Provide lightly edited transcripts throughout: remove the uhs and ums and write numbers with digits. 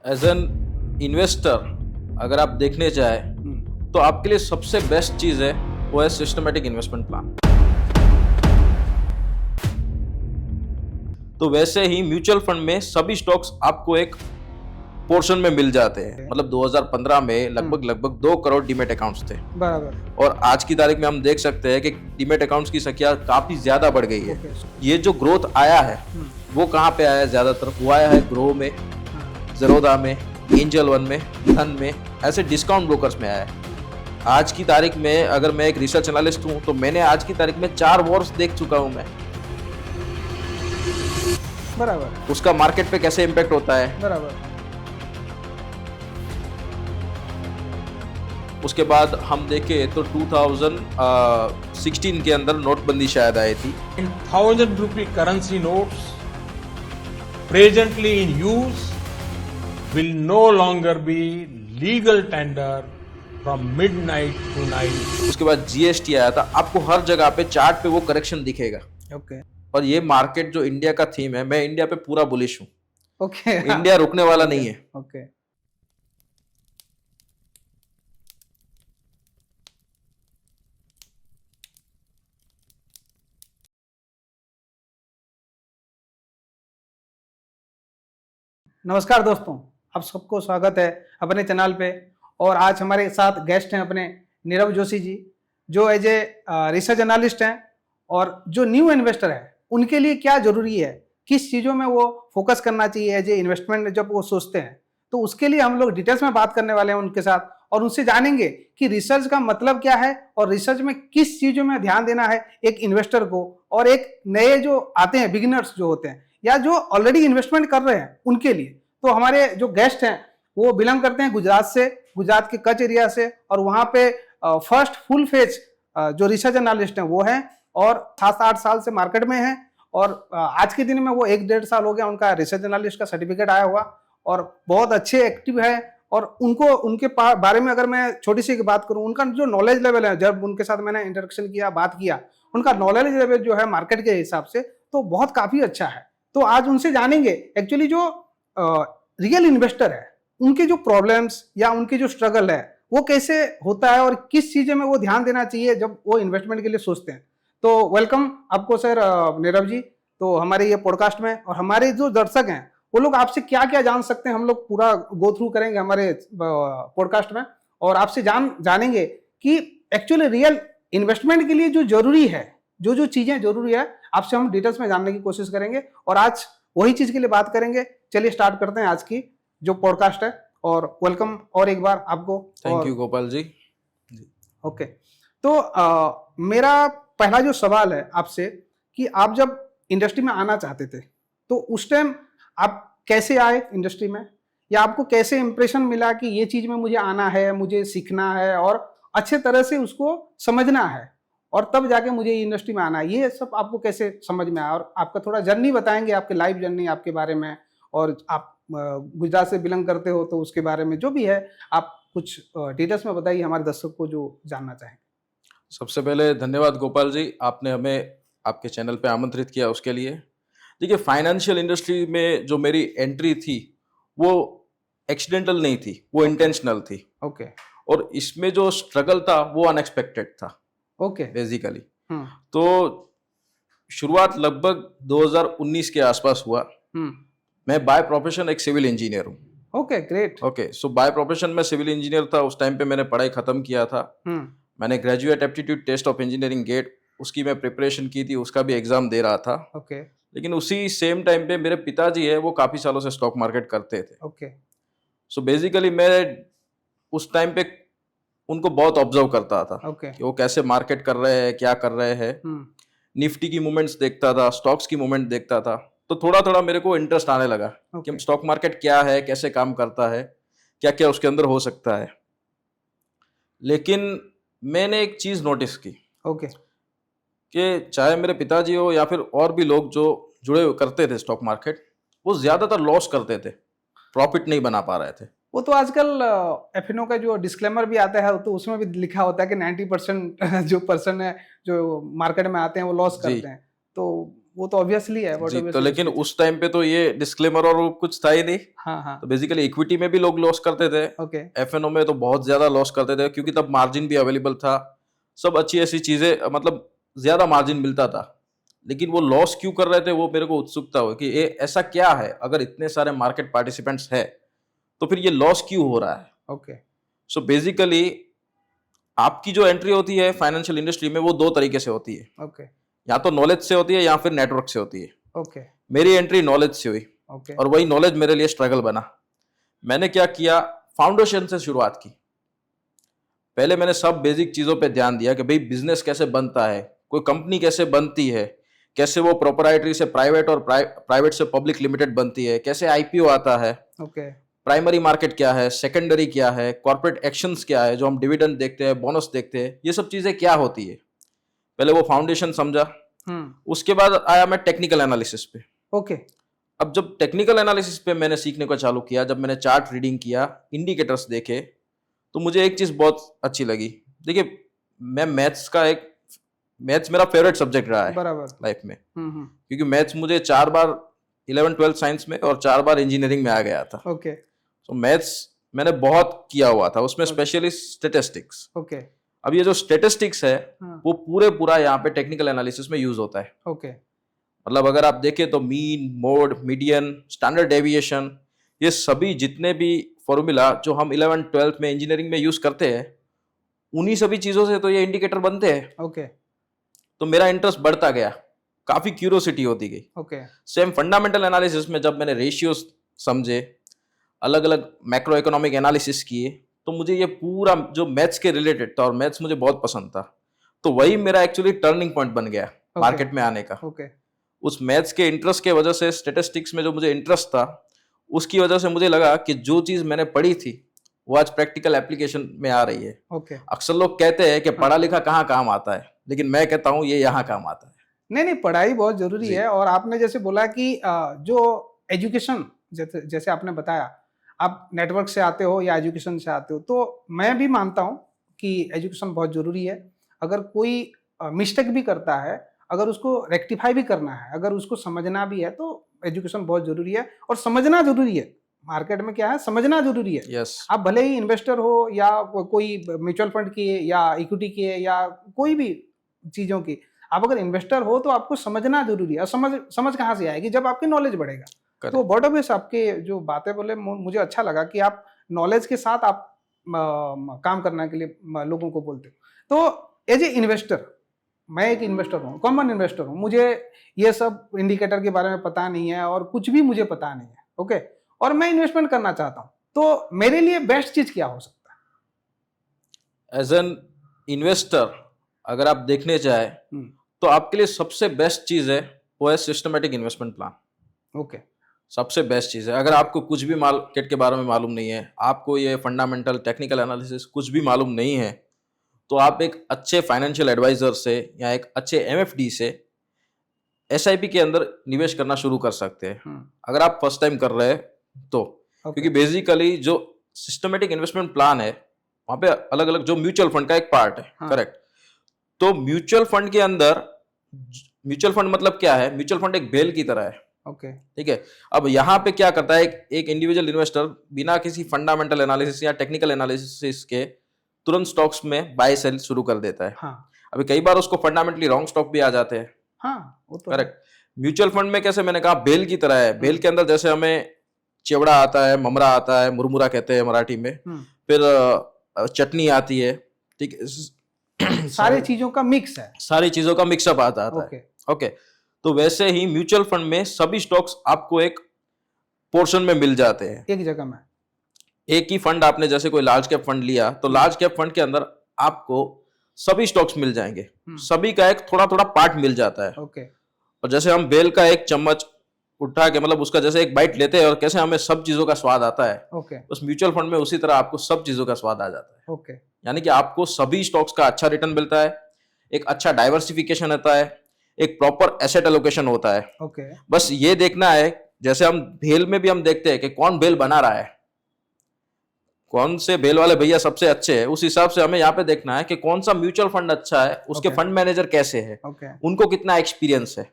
As an investor अगर आप देखने जाए तो आपके लिए सबसे बेस्ट चीज है वो है सिस्टमेटिक इन्वेस्टमेंट प्लान। तो वैसे ही म्यूचुअल फंड में सभी स्टॉक्स आपको एक पोर्शन में मिल जाते हैं। मतलब 2015 में लगभग 2 करोड़ डीमेट अकाउंट्स थे बराबर। और आज की तारीख में हम देख सकते हैं कि डीमेट अकाउंट्स की संख्या काफी ज्यादा बढ़ गई है। ये जो ग्रोथ आया है वो कहाँ पे आया है? ज्यादातर वो आया है ग्रो में, ज़ेरोधा में, एंजल वन में, धन में, ऐसे डिस्काउंट ब्रोकर्स में आया है। आज की तारीख में अगर मैं एक रिसर्च एनालिस्ट हूं तो मैंने आज की तारीख में 4 वॉर्स देख चुका हूं मैं। बराबर। उसका मार्केट पे कैसे इम्पैक्ट होता है। बराबर। उसके बाद हम देखें तो 2016 के अंदर नोटबंदी शायद आई थी। 1000 rupee currency notes presently in use will no longer be legal tender from midnight to night. उसके बाद जीएसटी आया था। आपको हर जगह पे चार्ट पे वो करेक्शन दिखेगा। ओके और ये मार्केट जो इंडिया का थीम है, मैं इंडिया पे पूरा बुलिश हूँ। ओके इंडिया रुकने वाला नहीं है। ओके नमस्कार दोस्तों, आप सबको स्वागत है अपने चैनल पे। और आज हमारे साथ गेस्ट हैं अपने नीरव जोशी जी, जो एज ए रिसर्च एनालिस्ट हैं और जो न्यू इन्वेस्टर है उनके लिए क्या जरूरी है, किस चीज़ों में वो फोकस करना चाहिए एज ए इन्वेस्टमेंट जब वो सोचते हैं, तो उसके लिए हम लोग डिटेल्स में बात करने वाले हैं उनके साथ और उनसे जानेंगे कि रिसर्च का मतलब क्या है और रिसर्च में किस चीज़ों में ध्यान देना है एक इन्वेस्टर को और एक नए जो आते हैं बिगिनर्स जो होते हैं या जो ऑलरेडी इन्वेस्टमेंट कर रहे हैं उनके लिए। तो हमारे जो गेस्ट हैं वो बिलोंग करते हैं गुजरात से, गुजरात के कच्छ एरिया से, और वहाँ पे फर्स्ट फुल फेज जो रिसर्च एनालिस्ट हैं वो हैं और 7-8 साल से मार्केट में हैं। और आज के दिन में वो 1-1.5 साल हो गया उनका रिसर्च एनालिस्ट का सर्टिफिकेट आया हुआ और बहुत अच्छे एक्टिव है। और उनको उनके बारे में अगर मैं छोटी सी बात करूं, उनका जो नॉलेज लेवल है, जब उनके साथ मैंने इंटरेक्शन किया, बात किया, उनका नॉलेज लेवल जो है मार्केट के हिसाब से तो बहुत काफी अच्छा है। तो आज उनसे जानेंगे एक्चुअली जो रियल इन्वेस्टर है उनके जो प्रॉब्लम्स या उनकी जो स्ट्रगल है वो कैसे होता है और किस चीजें में वो ध्यान देना चाहिए जब वो इन्वेस्टमेंट के लिए सोचते हैं। तो वेलकम आपको सर नीरव जी, तो हमारे ये पॉडकास्ट में। और हमारे जो दर्शक हैं वो लोग आपसे क्या क्या जान सकते हैं, हम लोग पूरा गो थ्रू करेंगे हमारे पॉडकास्ट में और आपसे जानेंगे कि एक्चुअली रियल इन्वेस्टमेंट के लिए जो जरूरी है, जो जो चीजें जरूरी है, आपसे हम डिटेल्स में जानने की कोशिश करेंगे और आज वही चीज के लिए बात करेंगे। चलिए स्टार्ट करते हैं आज की जो पॉडकास्ट है और वेलकम और एक बार आपको। Thank you Gopal ji. Okay, तो मेरा पहला जो सवाल है आपसे कि आप जब इंडस्ट्री में आना चाहते थे तो उस टाइम आप कैसे आए इंडस्ट्री में, या आपको कैसे इंप्रेशन मिला कि ये चीज में मुझे आना है, मुझे सीखना है और अच्छे तरह से उसको समझना है और तब जाके मुझे इंडस्ट्री में आना है, ये सब आपको कैसे समझ में आया? और आपका थोड़ा जर्नी बताएंगे, आपके लाइफ जर्नी आपके बारे में, और आप गुजरात से बिलोंग करते हो तो उसके बारे में जो भी है आप कुछ डिटेल्स में बताइए हमारे दर्शक को जो जानना चाहें। सबसे पहले धन्यवाद गोपाल जी, आपने हमें आपके चैनल पे आमंत्रित किया उसके लिए। देखिए, फाइनेंशियल इंडस्ट्री में जो मेरी एंट्री थी वो एक्सीडेंटल नहीं थी, वो इंटेंशनल थी। ओके और इसमें जो स्ट्रगल था वो अनएक्सपेक्टेड था। ओके बेसिकली तो शुरुआत लगभग 2019 के आसपास हुआ। मैं बाय प्रोफेशन एक सिविल इंजीनियर हूँ। Okay great. Okay, so by profession में सिविल इंजीनियर था। उस टाइम पे मैंने पढ़ाई खत्म किया था। मैंने graduate aptitude test of engineering GATE, उसकी मैं प्रिपरेशन की थी, उसका भी एग्जाम दे रहा था। ओके लेकिन उसी सेम टाइम पे मेरे पिताजी है वो काफी सालों से स्टॉक मार्केट करते थे। ओके सो बेसिकली मैं उस टाइम पे उनको बहुत ऑब्जर्व करता था ओके कि वो कैसे मार्केट कर रहे हैं, क्या कर रहे हैं। निफ्टी की मूवमेंट्स देखता था, स्टॉक्स की मूवमेंट देखता था, तो थोड़ा थोड़ा मेरे को इंटरेस्ट आने लगा कि स्टॉक मार्केट क्या है, कैसे काम करता है, क्या क्या उसके अंदर हो सकता है। लेकिन मैंने एक चीज नोटिस की ओके कि चाहे मेरे पिताजी हो या फिर और भी लोग जो जुड़े करते थे स्टॉक मार्केट, वो ज्यादातर लॉस करते थे, प्रॉफिट नहीं बना पा रहे थे। वो तो आजकल एफएनओ का जो डिस्क्लेमर भी आता है तो उसमें भी लिखा होता है कि 90% जो पर्सन है जो मार्केट में आते हैं वो लॉस करते हैं। तो वो तो ऑब्वियसली है जी, तो लेकिन उस टाइम पे तो ये डिस्क्लेमर और वो कुछ था ही नहीं। हाँ हाँ तो बेसिकली इक्विटी में भी लोग लॉस करते थे, ओके एफएनओ में तो बहुत ज्यादा लॉस करते थे, क्योंकि तब मार्जिन भी अवेलेबल था, सब अच्छी ऐसी चीजें, मतलब ज्यादा मार्जिन मिलता था। लेकिन वो लॉस क्यों कर रहे थे, वो मेरे को उत्सुकता हुई कि ये ऐसा क्या है, अगर इतने सारे मार्केट पार्टिसिपेंट्स है तो फिर ये लॉस क्यों हो रहा है। ओके सो बेसिकली आपकी जो एंट्री होती है फाइनेंशियल इंडस्ट्री में वो दो तरीके से होती है, ओके या तो नॉलेज से होती है या फिर नेटवर्क से होती है। ओके मेरी एंट्री नॉलेज से हुई, ओके और वही नॉलेज मेरे लिए स्ट्रगल बना। मैंने क्या किया, फाउंडेशन से शुरुआत की। पहले मैंने सब बेसिक चीजों पे ध्यान दिया कि भाई बिजनेस कैसे बनता है, कोई कंपनी कैसे बनती है, कैसे वो प्रोपराइटरी से प्राइवेट और प्राइवेट से पब्लिक लिमिटेड बनती है, कैसे आईपीओ आता है, ओके प्राइमरी मार्केट क्या है, सेकेंडरी क्या है, कॉर्पोरेट एक्शंस क्या है, जो हम डिविडेंड देखते हैं, बोनस देखते हैं, ये सब चीजें क्या होती है। पहले वो फाउंडेशन समझा, उसके बाद आया मैं टेक्निकल एनालिसिस पे। ओके अब जब टेक्निकल एनालिसिस पे मैंने सीखने को चालू किया, जब मैंने चार्ट रीडिंग किया, इंडिकेटर्स देखे, तो मुझे एक चीज बहुत अच्छी लगी। देखिए, मैं मैथ्स मेरा फेवरेट सब्जेक्ट रहा है बराबर लाइफ में, क्योंकि मैथ्स मुझे 4 बार 11-12 साइंस में और 4 बार इंजीनियरिंग में आ गया था। ओके तो मैथ्स मैंने बहुत किया हुआ था, उसमें स्पेशली स्टेटिस्टिक्स। ओके अब ये जो स्टेटिस्टिक्स है हाँ। वो पूरा यहाँ पे टेक्निकल एनालिसिस में यूज होता है। ओके मतलब अगर आप देखें तो mean, mode, median, standard deviation, ये सभी जितने भी फॉर्मूला जो हम 11-12 में इंजीनियरिंग में यूज करते हैं, उन्हीं सभी चीजों से तो ये इंडिकेटर बनते हैं। ओके तो मेरा इंटरेस्ट बढ़ता गया, काफी क्यूरियोसिटी होती गई। ओके सेम फंडामेंटल एनालिसिस में जब मैंने रेशियोज समझे, अलग अलग मैक्रो इकोनॉमिक एनालिसिस किए, तो मुझे ये पूरा जो मैथ्स के रिलेटेड था, और मैथ्स मुझे बहुत पसंद था, तो वही मेरा एक्चुअली टर्निंग पॉइंट बन गया मार्केट में आने का। ओके उस मैथ्स के इंटरेस्ट के वजह से, स्टेटिस्टिक्स में जो मुझे इंटरेस्ट था, उसकी वजह से मुझे लगा कि जो चीज मैंने पढ़ी थी वो आज प्रैक्टिकल एप्लीकेशन में आ रही है। ओके अक्सर लोग कहते हैं कि पढ़ा लिखा कहाँ काम आता है, लेकिन मैं कहता हूँ ये यहाँ काम आता है। नहीं पढ़ाई बहुत जरूरी जी। है। और आपने जैसे बोला कि जो एजुकेशन, जैसे आपने बताया, आप नेटवर्क से आते हो या एजुकेशन से आते हो, तो मैं भी मानता हूँ कि एजुकेशन बहुत जरूरी है। अगर कोई मिस्टेक भी करता है, अगर उसको रेक्टिफाई भी करना है, अगर उसको समझना भी है, तो एजुकेशन बहुत जरूरी है। और समझना जरूरी है, मार्केट में क्या है, समझना जरूरी है। यस, आप भले ही इन्वेस्टर हो या कोई म्यूचुअल फंड की या इक्विटी की या कोई भी चीजों की, आप अगर इन्वेस्टर हो तो आपको समझना जरूरी है। और समझ कहाँ से आएगी, जब आपकी नॉलेज बढ़ेगा। तो बहुत ऑब्वियस आपके जो बातें बोले, मुझे अच्छा लगा कि आप नॉलेज के साथ आप काम करने के लिए लोगों को बोलते हो। तो एज ए इन्वेस्टर, मैं एक इन्वेस्टर हूँ, कॉमन इन्वेस्टर हूँ, मुझे ये सब इंडिकेटर के बारे में पता नहीं है और कुछ भी मुझे पता नहीं है। ओके, और मैं इन्वेस्टमेंट करना चाहता हूँ, तो मेरे लिए बेस्ट चीज क्या हो सकता है? एज एन इन्वेस्टर अगर आप देखने जाए तो आपके लिए सबसे बेस्ट चीज है वो है सिस्टमेटिक इन्वेस्टमेंट प्लान। ओके, सबसे बेस्ट चीज है। अगर आपको कुछ भी मार्केट के बारे में मालूम नहीं है, आपको ये फंडामेंटल टेक्निकल एनालिसिस कुछ भी मालूम नहीं है, तो आप एक अच्छे फाइनेंशियल एडवाइजर से या एक अच्छे एमएफडी से एसआईपी के अंदर निवेश करना शुरू कर सकते हैं, अगर आप फर्स्ट टाइम कर रहे हैं तो। क्योंकि बेसिकली जो सिस्टमेटिक इन्वेस्टमेंट प्लान है, वहां पे अलग अलग, जो म्यूचुअल फंड का एक पार्ट है, करेक्ट। तो म्यूचुअल फंड के अंदर, म्यूचुअल फंड मतलब क्या है, म्यूचुअल फंड एक बेल की तरह है। ओके, ठीक है। अब यहाँ पे क्या करता है, एक इंडिविजुअल इन्वेस्टर बिना किसी फंडामेंटल एनालिसिस या टेक्निकल एनालिसिस के तुरंत स्टॉक्स में बाय सेल शुरू कर देता है। अभी कई बार उसको फंडामेंटली रॉन्ग स्टॉक भी आ जाते हैं। वो तो करेक्ट। म्यूचुअल फंड में कैसे, मैंने कहा बेल की तरह है। बेल के अंदर जैसे हमें चिवड़ा आता है, ममरा आता है, मुरमुरा कहते हैं मराठी में, फिर चटनी आती है, ठीक है, सारी चीजों का मिक्स है, सारी चीजों का मिक्सअप आता है। ओके, तो वैसे ही म्यूचुअल फंड में सभी स्टॉक्स आपको एक पोर्शन में मिल जाते हैं, एक जगह में। एक ही फंड, आपने जैसे कोई लार्ज कैप फंड लिया तो लार्ज कैप फंड के अंदर आपको सभी स्टॉक्स मिल जाएंगे, सभी का एक थोड़ा थोड़ा पार्ट मिल जाता है। ओके, और जैसे हम बेल का एक चम्मच उठा के, मतलब उसका जैसे एक बाइट लेते हैं और कैसे हमें सब चीजों का स्वाद आता है, ओके, उस म्यूचुअल फंड में उसी तरह आपको सब चीजों का स्वाद आ जाता है। ओके, यानी कि आपको सभी स्टॉक्स का अच्छा रिटर्न मिलता है, एक अच्छा डाइवर्सिफिकेशन होता है, एक प्रॉपर एसेट एलोकेशन होता है। ओके, बस ये देखना है, जैसे हम भेल में भी हम देखते हैं कि कौन भेल बना रहा है, कौन से भेल वाले भैया सबसे अच्छे हैं, उस हिसाब से हमें यहाँ पे देखना है कि कौन सा म्यूचुअल फंड अच्छा है, उसके फंड मैनेजर कैसे है, उनको कितना एक्सपीरियंस है,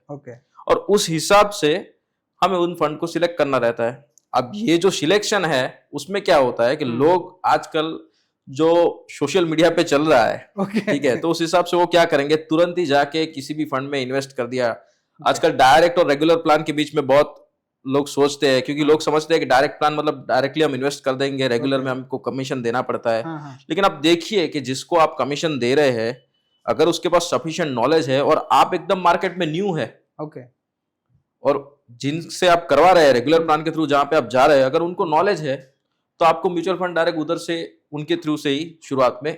और उस हिसाब से हमें उन फंड को सिलेक्ट करना रहता है। अब ये जो सिलेक्शन है उसमें क्या होता है कि लोग आजकल जो सोशल मीडिया पे चल रहा है, ठीक है, तो उस हिसाब से वो क्या करेंगे, तुरंत ही जाके किसी भी फंड में इन्वेस्ट कर दिया। आजकल डायरेक्ट और रेगुलर प्लान के बीच में बहुत लोग सोचते हैं, क्योंकि लोग समझते हैं कि डायरेक्ट प्लान मतलब डायरेक्टली हम इन्वेस्ट कर देंगे, रेगुलर में हमको कमीशन देना पड़ता है। लेकिन आप देखिए कि जिसको आप कमीशन दे रहे हैं, अगर उसके पास सफिशिएंट नॉलेज है और आप एकदम मार्केट में न्यू है, और जिनसे आप करवा रहे हैं रेगुलर प्लान के थ्रू, जहां पे आप जा रहे हैं, अगर उनको नॉलेज है तो आपको म्यूचुअल फंड डायरेक्ट उधर से उनके थ्रू से ही शुरुआत में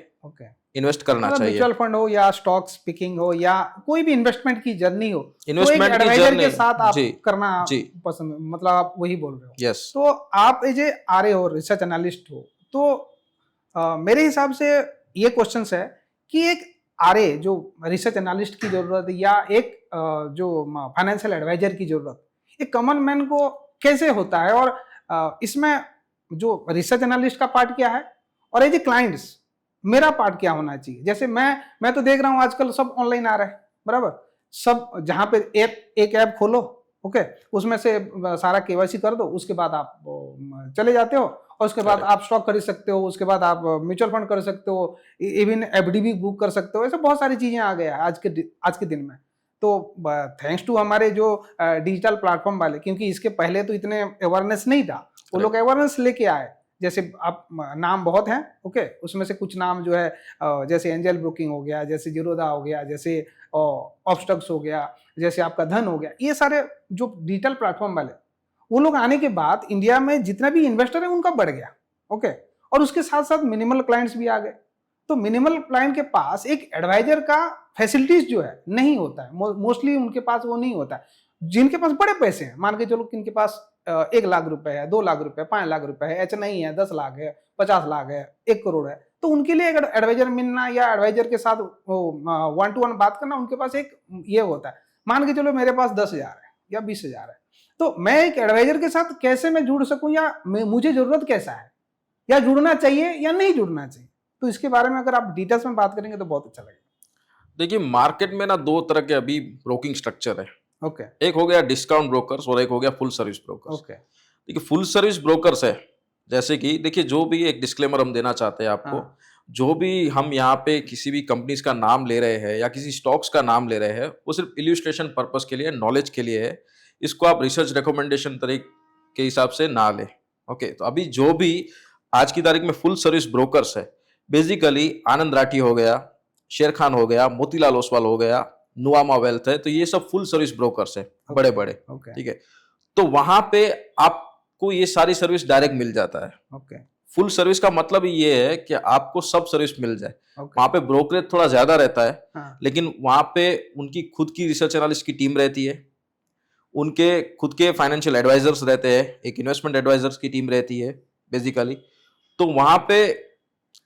इन्वेस्ट करना चाहिए। म्यूचुअल फंड हो या स्टॉक्स पिकिंग हो या कोई भी इन्वेस्टमेंट की जर्नी हो, इन्वेस्टमेंट तो की जर्नी के साथ आप करना पसंद, मतलब आप वही बोल रहे हो। यस। तो आप एज आरए हो, रिसर्च एनालिस्ट हो, तो मेरे हिसाब से ये क्वेश्चन है कि एक आरए जो रिसर्च एनालिस्ट की जरूरत है या एक जो फाइनेंशियल एडवाइजर की जरूरत एक कॉमन मैन को कैसे होता है, और इसमें जो रिसर्च एनालिस्ट का पार्ट क्या है और एज ए क्लाइंट्स मेरा पार्ट क्या होना चाहिए। जैसे मैं तो देख रहा हूँ आजकल सब ऑनलाइन आ रहा है, बराबर, सब जहाँ पे एक ऐप खोलो, ओके, उसमें से सारा केवाईसी कर दो, उसके बाद आप चले जाते हो, और उसके बाद आप स्टॉक खरीद सकते हो, उसके बाद आप म्यूचुअल फंड कर सकते हो, इवन एफडी भी बुक कर सकते हो। ऐसे बहुत सारी चीजें आ गया आज के दिन में। तो थैंक्स टू हमारे जो डिजिटल प्लेटफॉर्म वाले, क्योंकि इसके पहले तो इतने अवेयरनेस नहीं था, वो लोग अवेयरनेस लेके आए। जैसे आप नाम बहुत हैं, ओके, उसमें से कुछ नाम जो है जैसे एंजल ब्रोकिंग हो गया, जैसे जीरोधा हो गया, जैसे ऑब्स्टक्स हो गया, जैसे आपका धन हो गया, ये सारे जो डिजिटल प्लेटफॉर्म वाले, वो लोग आने के बाद इंडिया में जितना भी इन्वेस्टर है उनका बढ़ गया, ओके, और उसके साथ साथ मिनिमल क्लाइंट्स भी आ गए। तो मिनिमल क्लाइंट के पास एक एडवाइजर का फैसिलिटीज जो है नहीं होता है, मोस्टली उनके पास वो नहीं होता है। जिनके पास बड़े पैसे हैं, मान के चलो कि इनके पास 1 लाख रुपए है, 2 लाख रुपए, 5 लाख रुपए है, ऐसा नहीं है 10 लाख है, 50 लाख है, 1 करोड़ है, तो उनके लिए अगर एडवाइजर मिलना या एडवाइजर के साथ 1-to-1 बात करना, उनके पास एक ये होता है। मान के चलो मेरे पास 10,000 है या 20,000 है, तो मैं एक एडवाइजर के साथ कैसे मैं जुड़ सकूं, या मुझे जरूरत कैसा है, या जुड़ना चाहिए या नहीं जुड़ना चाहिए, तो इसके बारे में अगर आप डिटेल्स में बात करेंगे तो बहुत अच्छा लगेगा। देखिए, मार्केट में ना 2 तरह के अभी ब्रोकिंग स्ट्रक्चर है। ओके। एक हो गया डिस्काउंट ब्रोकर्स और एक हो गया फुल सर्विस ब्रोकर्स। ओके। देखिए, फुल सर्विस ब्रोकर्स है, जैसे कि देखिए, जो भी एक डिस्क्लेमर हम देना चाहते हैं आपको, जो भी हम यहाँ पे किसी भी कंपनीज का नाम ले रहे हैं या किसी स्टॉक्स का नाम ले रहे हैं, वो सिर्फ इल्यूस्ट्रेशन पर्पस के लिए, नॉलेज के लिए है। इसको आप रिसर्च रिकमेंडेशन तरीके के हिसाब से ना ले। ओके, तो अभी जो भी आज की तारीख में फुल सर्विस ब्रोकर्स है, बेसिकली आनंद राठी हो गया, शेर खान हो गया, मोतीलाल ओसवाल हो गया, नुआमा वेल्थ है, तो ये सब फुल सर्विस ब्रोकर्स है, बड़े बड़े, ठीक है। तो वहां पे आपको ये सारी सर्विस डायरेक्ट मिल जाता है। ओके। फुल सर्विस का मतलब ये है कि आपको सब सर्विस मिल जाए। वहां पे ब्रोकरेज थोड़ा ज्यादा रहता है, लेकिन वहां पे उनकी खुद की रिसर्च एनालिस्ट की टीम रहती है, उनके खुद के फाइनेंशियल एडवाइजर्स रहते हैं, एक इन्वेस्टमेंट एडवाइजर्स की टीम रहती है बेसिकली। तो वहां पे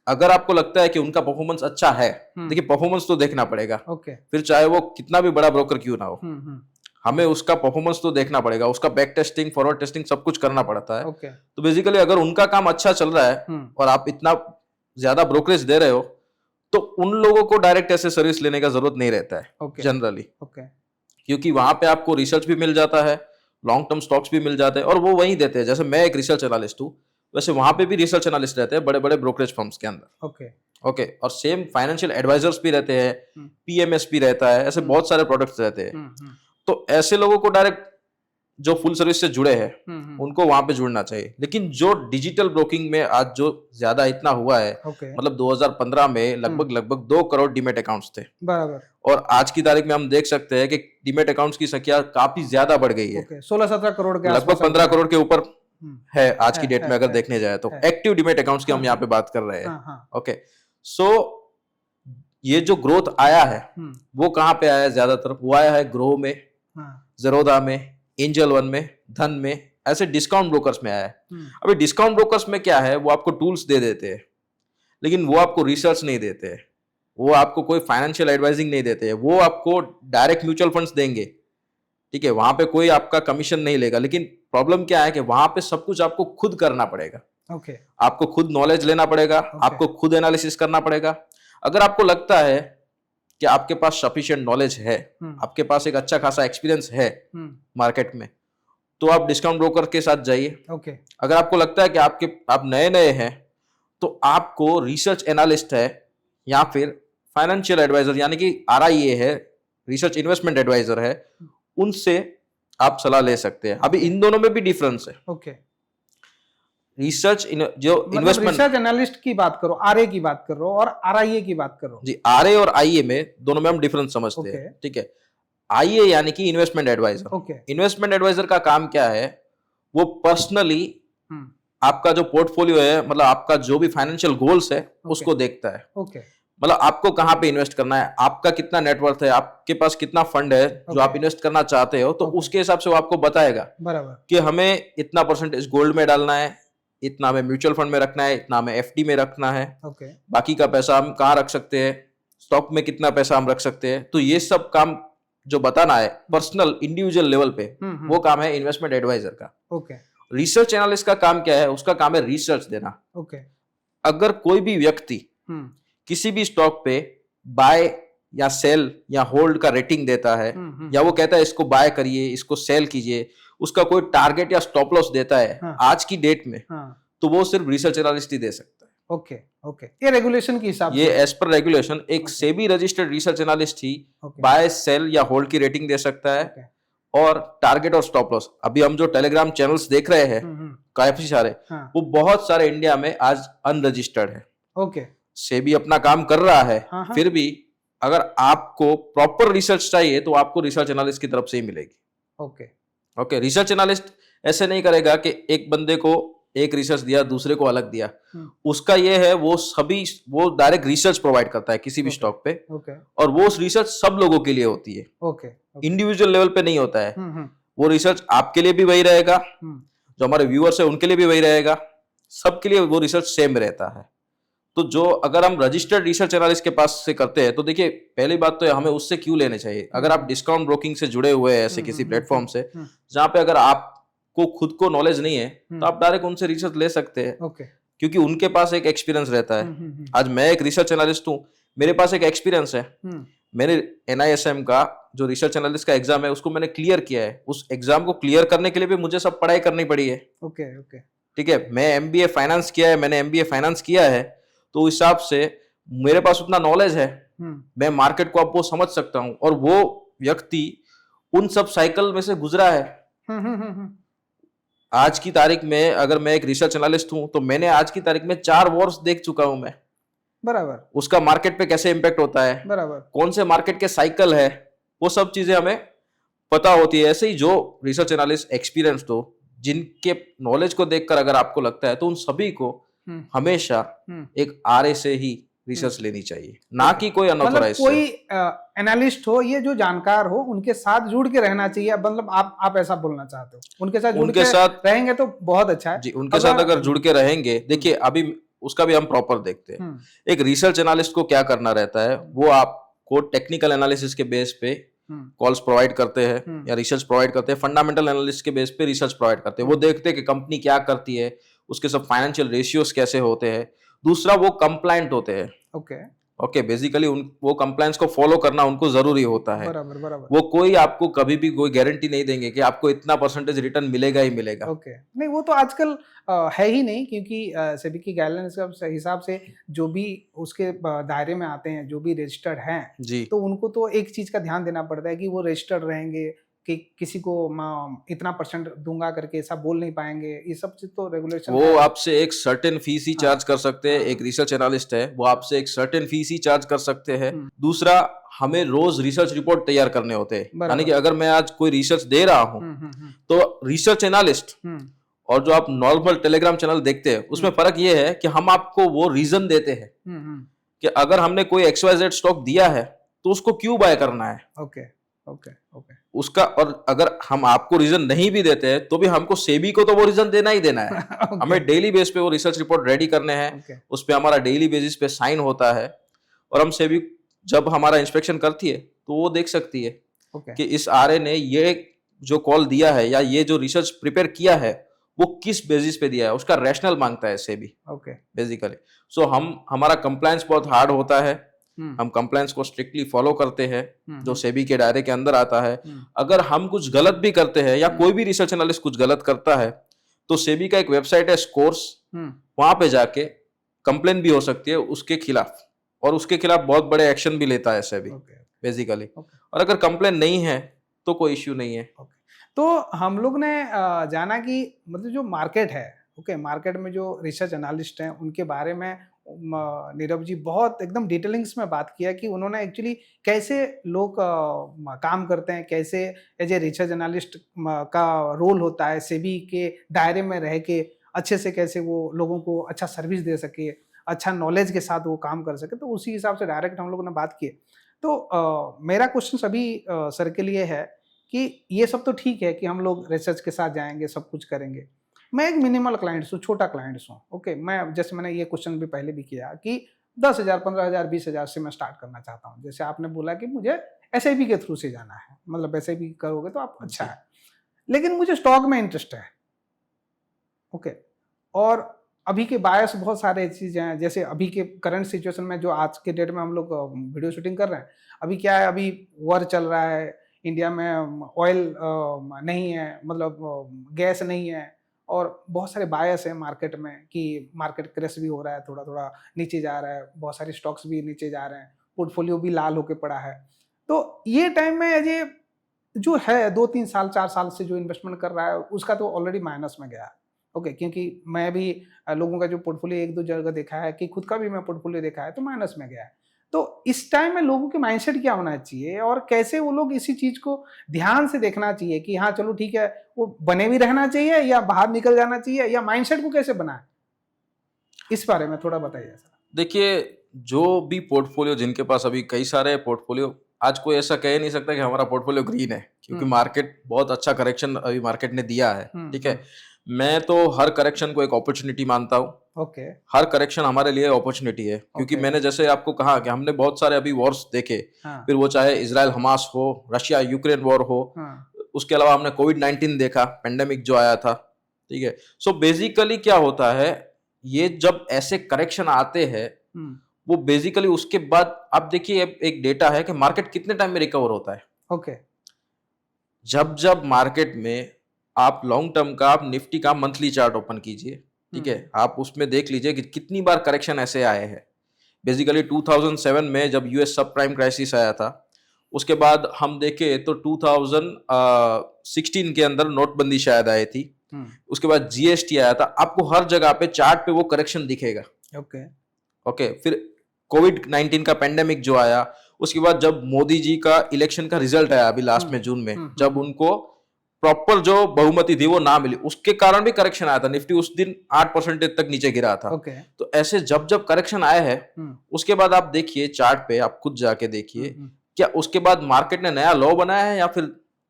अगर आपको लगता है कि उनका परफॉर्मेंस अच्छा है, देखिए परफॉर्मेंस तो देखना पड़ेगा, फिर चाहे वो कितना भी बड़ा ब्रोकर क्यों ना हो, हमें उसका परफॉर्मेंस तो देखना पड़ेगा, उसका बैक टेस्टिंग, फॉरवर्ड टेस्टिंग सब कुछ करना पड़ता है। तो बेसिकली अगर उनका काम अच्छा चल रहा है और आप इतना ज्यादा ब्रोकरेज दे रहे हो, तो उन लोगों को डायरेक्ट ऐसे सर्विस लेने का जरूरत नहीं रहता है जनरली, क्योंकि वहां पे आपको रिसर्च भी मिल जाता है, लॉन्ग टर्म स्टॉक्स भी मिल जाते हैं, और वो वही देते हैं। जैसे मैं एक रिसर्च एनालिस्ट हूँ, वैसे वहां पे भी रिसर्च एनालिस्ट रहते हैं बड़े बड़े ब्रोकरेज फर्म्स के अंदर। ओके, और सेम फाइनेंशियल एडवाइजर्स भी रहते हैं, पीएमएस भी रहता है, ऐसे बहुत सारे प्रोडक्ट्स रहते हैं। तो ऐसे लोगों को डायरेक्ट जो फुल सर्विस से जुड़े हैं उनको वहां पे जुड़ना चाहिए। लेकिन जो डिजिटल ब्रोकिंग में आज जो ज्यादा इतना हुआ है, मतलब 2015 में लगभग 2 करोड़ डीमेट अकाउंट्स थे, बराबर, और आज की तारीख में हम देख सकते हैं कि डीमेट अकाउंट्स की संख्या काफी ज्यादा बढ़ गई है, 16-17 करोड़ के, लगभग 15 करोड़ के ऊपर है आज की डेट में अगर देखने जाए तो। एक्टिव डीमेट अकाउंट्स की हम यहाँ पे बात कर रहे हैं। ओके, सो ये जो ग्रोथ आया है वो कहाँ पे आया है? ज्यादातर वो आया है ग्रो में, ज़ीरोधा में, एंजल वन में, धन में, ऐसे डिस्काउंट ब्रोकर्स में आया है। अभी डिस्काउंट ब्रोकर्स में क्या है, वो आपको टूल्स दे देते हैं, लेकिन वो आपको रिसर्च नहीं देते हैं, वो आपको कोई फाइनेंशियल एडवाइजिंग नहीं देते हैं, वो आपको डायरेक्ट म्यूचुअल फंड्स देंगे, ठीक है, वहां पे कोई आपका कमीशन नहीं लेगा। लेकिन प्रॉब्लम क्या है कि वहां पे सब कुछ आपको खुद करना पड़ेगा। आपको खुद नॉलेज लेना पड़ेगा, आपको खुद एनालिसिस करना पड़ेगा। अगर आपको लगता है कि आपके पास सफिशिएंट नॉलेज है, आपके पास एक अच्छा खासा एक्सपीरियंस है मार्केट में, तो आप डिस्काउंट ब्रोकर के साथ जाइए। ओके। अगर आपको लगता है कि आप नए नए हैं, तो आपको रिसर्च एनालिस्ट है या फिर फाइनेंशियल एडवाइजर यानी कि RIA है, रिसर्च इन्वेस्टमेंट एडवाइजर है, उनसे आप सलाह ले सकते हैं। अभी इन दोनों में भी डिफरेंस है। ओके। रिसर्च जो मतलब इन्वेस्टमेंट, रिसर्च एनालिस्ट की बात करो, RA की बात करो और RIA की बात करो। जी, RA और IA में दोनों में हम डिफरेंस समझते हैं, ठीक है। IA यानी कि investment advisor. Okay. Investment advisor का काम क्या है, वो पर्सनली आपका जो पोर्टफोलियो है, मतलब आपका जो भी फाइनेंशियल गोल्स है, उसको देखता है। ओके। मतलब आपको कहाँ पे इन्वेस्ट करना है, आपका कितना नेटवर्थ है, आपके पास कितना फंड है जो आप इन्वेस्ट करना चाहते हो, तो उसके हिसाब से वो आपको बताएगा बराबर कि हमें इतना परसेंटेज गोल्ड में डालना है, इतना हमें म्यूचुअल फंड में रखना है, इतना हमें FD में रखना है, बाकी का पैसा हम कहाँ रख सकते हैं, स्टॉक में कितना पैसा हम रख सकते हैं। तो ये सब काम जो बताना है पर्सनल इंडिविजुअल लेवल पे, वो काम है इन्वेस्टमेंट एडवाइजर का। ओके। रिसर्च एनालिस्ट का काम क्या है, उसका काम है रिसर्च देना। ओके। अगर कोई भी व्यक्ति किसी भी स्टॉक पे बाय या सेल या होल्ड का रेटिंग देता है, या वो कहता है इसको बाय करिए, इसको सेल कीजिए, उसका कोई टारगेट या स्टॉप लॉस देता है आज की डेट में, तो वो सिर्फ रिसर्च एनालिस्ट ही दे सकता है। ओके। ओके। ये रेगुलेशन के हिसाब से, ये एज पर रेगुलेशन एक सेबी रजिस्टर्ड रिसर्च एनालिस्ट ही बाय सेल या होल्ड की रेटिंग दे सकता है, और टारगेट और स्टॉप लॉस। अभी हम जो टेलीग्राम चैनल्स देख रहे हैं काफी सारे, वो बहुत सारे इंडिया में आज अनरजिस्टर्ड है। ओके। सेबी अपना काम कर रहा है, फिर भी अगर आपको प्रॉपर रिसर्च चाहिए तो आपको रिसर्च एनालिस्ट की तरफ से ही मिलेगी। ओके। ओके। रिसर्च एनालिस्ट ऐसे नहीं करेगा कि एक बंदे को एक रिसर्च दिया, दूसरे को अलग दिया। उसका ये है, वो डायरेक्ट रिसर्च प्रोवाइड करता है किसी भी स्टॉक पे, और वो रिसर्च सब लोगों के लिए होती है, इंडिविजुअल लेवल पे नहीं होता है। वो रिसर्च आपके लिए भी वही रहेगा, जो हमारे व्यूअर्स है उनके लिए भी वही रहेगा, सबके लिए वो रिसर्च सेम रहता है। तो जो अगर हम रजिस्टर्ड रिसर्च एनालिस्ट के पास से करते हैं, तो देखिए पहली बात तो हमें उससे क्यों लेने चाहिए। अगर आप डिस्काउंट ब्रोकिंग से जुड़े हुए हैं ऐसे किसी प्लेटफॉर्म से जहां पे अगर आपको खुद को नॉलेज नहीं है, तो आप डायरेक्ट उनसे रिसर्च ले सकते हैं, क्योंकि उनके पास एक एक्सपीरियंस रहता है। आज मैं एक रिसर्च एनालिस्ट हूँ, मेरे पास एक एक्सपीरियंस है। मैंने NISM का जो रिसर्च एनालिस्ट का एग्जाम है उसको मैंने क्लियर किया है। उस एग्जाम को क्लियर करने के लिए भी मुझे सब पढ़ाई करनी पड़ी है। ठीक है। मैं MBA फाइनेंस किया है, मैंने MBA फाइनेंस किया है, तो उस हिसाब से मेरे पास उतना नॉलेज है, मैं मार्केट को अब वो समझ सकता हूं, और वो व्यक्ति उन सब साइकिल में से गुजरा है। आज की तारीख में अगर मैं एक रिसर्च एनालिस्ट हूं, तो मैंने आज की तारीख में 4 वॉर्स देख चुका हूं मैं। बराबर। उसका मार्केट पे कैसे इंपैक्ट होता है, बराबर, कौन से मार्केट के साइकिल है, वो सब चीजें हमें पता होती है। ऐसे ही जो रिसर्च एनालिस्ट एक्सपीरियंस हो, जिनके नॉलेज को देखकर अगर आपको लगता है, तो उन सभी को हमेशा एक RA से ही रिसर्च लेनी चाहिए, ना कि कोई अनऑथराइज्ड। कोई एनालिस्ट हो, ये जो जानकार हो, उनके साथ जुड़ के रहना चाहिए। मतलब आप ऐसा बोलना चाहते हो, उनके साथ जुड़ के रहेंगे तो बहुत अच्छा है। जी, उनके साथ अगर जुड़ के रहेंगे, देखिए अभी उसका भी हम प्रॉपर देखते हैं। एक रिसर्च एनालिस्ट को क्या करना रहता है, वो आपको टेक्निकल एनालिसिस के बेस पे कॉल्स प्रोवाइड करते हैं या रिसर्च प्रोवाइड करते हैं, फंडामेंटल एनालिसिस के बेस पे रिसर्च प्रोवाइड करते हैं। वो देखते हैं कि कंपनी क्या करती है, उसके सब फाइनेंशियल रेशियोज कैसे होते हैं। दूसरा, वो कंप्लायंट होते हैं। ओके। बेसिकली वो कंप्लायंस को फॉलो करना उनको जरूरी होता है। बराबर। वो कोई आपको कभी भी कोई गारंटी नहीं देंगे कि आपको इतना परसेंटेज रिटर्न मिलेगा ही मिलेगा। नहीं, वो तो आजकल है ही नहीं, क्योंकि सेबी की गाइडलाइंस के हिसाब से जो भी उसके दायरे में आते हैं, जो भी रजिस्टर्ड हैं जी, तो उनको तो एक चीज का ध्यान देना पड़ता है कि वो रजिस्टर्ड रहेंगे, कि किसी को इतना परसेंट दूंगा करके ऐसा बोल नहीं पाएंगे। ये सब चीज तो रेगुलेशन, वो आपसे एक सर्टेन फीस ही चार्ज कर सकते हैं। एक रिसर्च एनालिस्ट है, वो आपसे एक सर्टेन फीस ही चार्ज कर सकते हैं। दूसरा, हमें रोज रिसर्च रिपोर्ट तैयार करने होते हैं, यानी कि अगर मैं आज कोई रिसर्च दे रहा हूं, तो रिसर्च एनालिस्ट और जो आप नॉर्मल टेलीग्राम चैनल देखते हैं, उसमें फर्क ये है कि हम आपको वो रीजन देते हैं कि अगर हमने कोई XYZ स्टॉक दिया है तो उसको क्यों बाय करना है। ओके। उसका, और अगर हम आपको रीजन नहीं भी देते हैं, तो भी हमको सेबी को तो वो रीजन देना ही देना है। हमें डेली बेस पे वो रिसर्च रिपोर्ट रेडी करने हैं। उस पे हमारा डेली बेसिस पे साइन होता है, और हम सेबी जब हमारा इंस्पेक्शन करती है तो वो देख सकती है कि इस RA ने ये जो कॉल दिया है या ये जो रिसर्च प्रिपेयर किया है, वो किस बेसिस पे दिया है, उसका रैशनल मांगता है सेबी बेसिकली। सो हमारा कंप्लायंस बहुत हार्ड होता है, हम कंप्लायंस को स्ट्रिक्टली फॉलो करते हैं, जो सेबी के दायरे के अंदर आता है। हम्म। अगर हम कुछ गलत भी करते हैं या कोई भी रिसर्च एनालिस्ट कुछ गलत करता है तो सेबी का एक वेबसाइट है स्कोर्स, वहां पे जाके कंप्लेन भी हो सकती है उसके खिलाफ, और उसके खिलाफ बहुत बड़े एक्शन भी लेता है सेबी बेसिकली। और अगर कंप्लेन नहीं है तो कोई इश्यू नहीं है। तो हम लोग ने जाना कि मतलब जो मार्केट है, मार्केट में जो रिसर्च एनालिस्ट हैं उनके बारे में नीरव जी बहुत एकदम डिटेलिंग्स में बात किया कि उन्होंने एक्चुअली कैसे लोग काम करते हैं, कैसे एज ए रिसर्च एनालिस्ट का रोल होता है, सेबी के दायरे में रह के अच्छे से कैसे वो लोगों को अच्छा सर्विस दे सके, अच्छा नॉलेज के साथ वो काम कर सके। तो उसी हिसाब से डायरेक्ट हम लोगों ने बात की। तो मेरा क्वेश्चन अभी सर के लिए है कि ये सब तो ठीक है कि हम लोग रिसर्च के साथ जाएंगे, सब कुछ करेंगे। मैं एक मिनिमल क्लाइंट्स हूँ, छोटा क्लाइंट्स हूँ। मैं जैसे मैंने ये क्वेश्चन भी पहले भी किया कि 10,000, 15,000, 20,000 से मैं स्टार्ट करना चाहता हूँ। जैसे आपने बोला कि मुझे SIP के थ्रू से जाना है, मतलब SIP करोगे तो आप अच्छा है, लेकिन मुझे स्टॉक में इंटरेस्ट है। और अभी के बायस बहुत सारे चीज़ें हैं, जैसे अभी के करंट सिचुएशन में जो आज के डेट में हम लोग वीडियो शूटिंग कर रहे हैं, अभी क्या है, अभी वॉर चल रहा है इंडिया में, ऑयल नहीं है, मतलब गैस नहीं है, और बहुत सारे बायस हैं मार्केट में कि मार्केट क्रैश भी हो रहा है, थोड़ा थोड़ा नीचे जा रहा है, बहुत सारे स्टॉक्स भी नीचे जा रहे हैं, पोर्टफोलियो भी लाल होके पड़ा है। तो ये टाइम में ये जो है 2-3 साल 4 साल से जो इन्वेस्टमेंट कर रहा है उसका तो ऑलरेडी माइनस में गया है। क्योंकि मैं भी लोगों का जो पोर्टफोलियो 1-2 जगह देखा है, कि खुद का भी मैं पोर्टफोलियो देखा है, तो माइनस में गया है। तो इस टाइम में लोगों के माइंडसेट क्या होना चाहिए और कैसे वो लोग इसी चीज को ध्यान से देखना चाहिए कि हाँ चलो ठीक है, वो बने भी रहना चाहिए या बाहर निकल जाना चाहिए, या माइंडसेट को कैसे बनाए, इस बारे में थोड़ा बताइए सर। देखिए, जो भी पोर्टफोलियो, जिनके पास अभी कई सारे पोर्टफोलियो, आज कोई ऐसा कह नहीं सकता कि हमारा पोर्टफोलियो ग्रीन है, क्योंकि मार्केट बहुत अच्छा करेक्शन अभी मार्केट ने दिया है। ठीक है, मैं तो हर करेक्शन को एक अपॉर्चुनिटी मानता हूँ। हर करेक्शन हमारे लिए अपॉर्चुनिटी है, क्योंकि मैंने जैसे आपको कहा कि हमने बहुत सारे अभी वॉर्स देखे, फिर वो चाहे इजराइल हमास हो, रशिया यूक्रेन वॉर हो, उसके अलावा हमने कोविड-19 देखा, पेंडेमिक जो आया था। ठीक है, सो बेसिकली क्या होता है, ये जब ऐसे करेक्शन आते हैं वो बेसिकली उसके बाद आप देखिए, एक डेटा है कि मार्केट कितने टाइम में रिकवर होता है। जब मार्केट में आप लॉन्ग टर्म का, आप निफ्टी का मंथली चार्ट ओपन कीजिए, ठीक है, आप उसमें देख लीजिए कि कितनी बार करेक्शन ऐसे आए हैं। बेसिकली 2007 में जब यूएस सब प्राइम क्राइसिस आया था, उसके बाद हम देखें तो 2016 के अंदर नोटबंदी शायद आई थी, उसके बाद जीएसटी आया था। आपको हर जगह पे चार्ट पे वो करेक्शन दिखेगा। फिर कोविड-19 का पेंडेमिक जो आया, उसके बाद जब मोदी जी का इलेक्शन का रिजल्ट आया अभी लास्ट में जून में, जब उनको प्रॉपर जो बहुमति थी वो ना मिली, उसके कारण भी करेक्शन आया था। निफ्टी उस दिन 8% तक नीचे गिरा था। तो ऐसे जब करेक्शन आए हैं, उसके बाद आप देखिए चार्ट पे, आप खुद जाके देखिए, क्या उसके बाद मार्केट ने नया लो बनाया है या फिर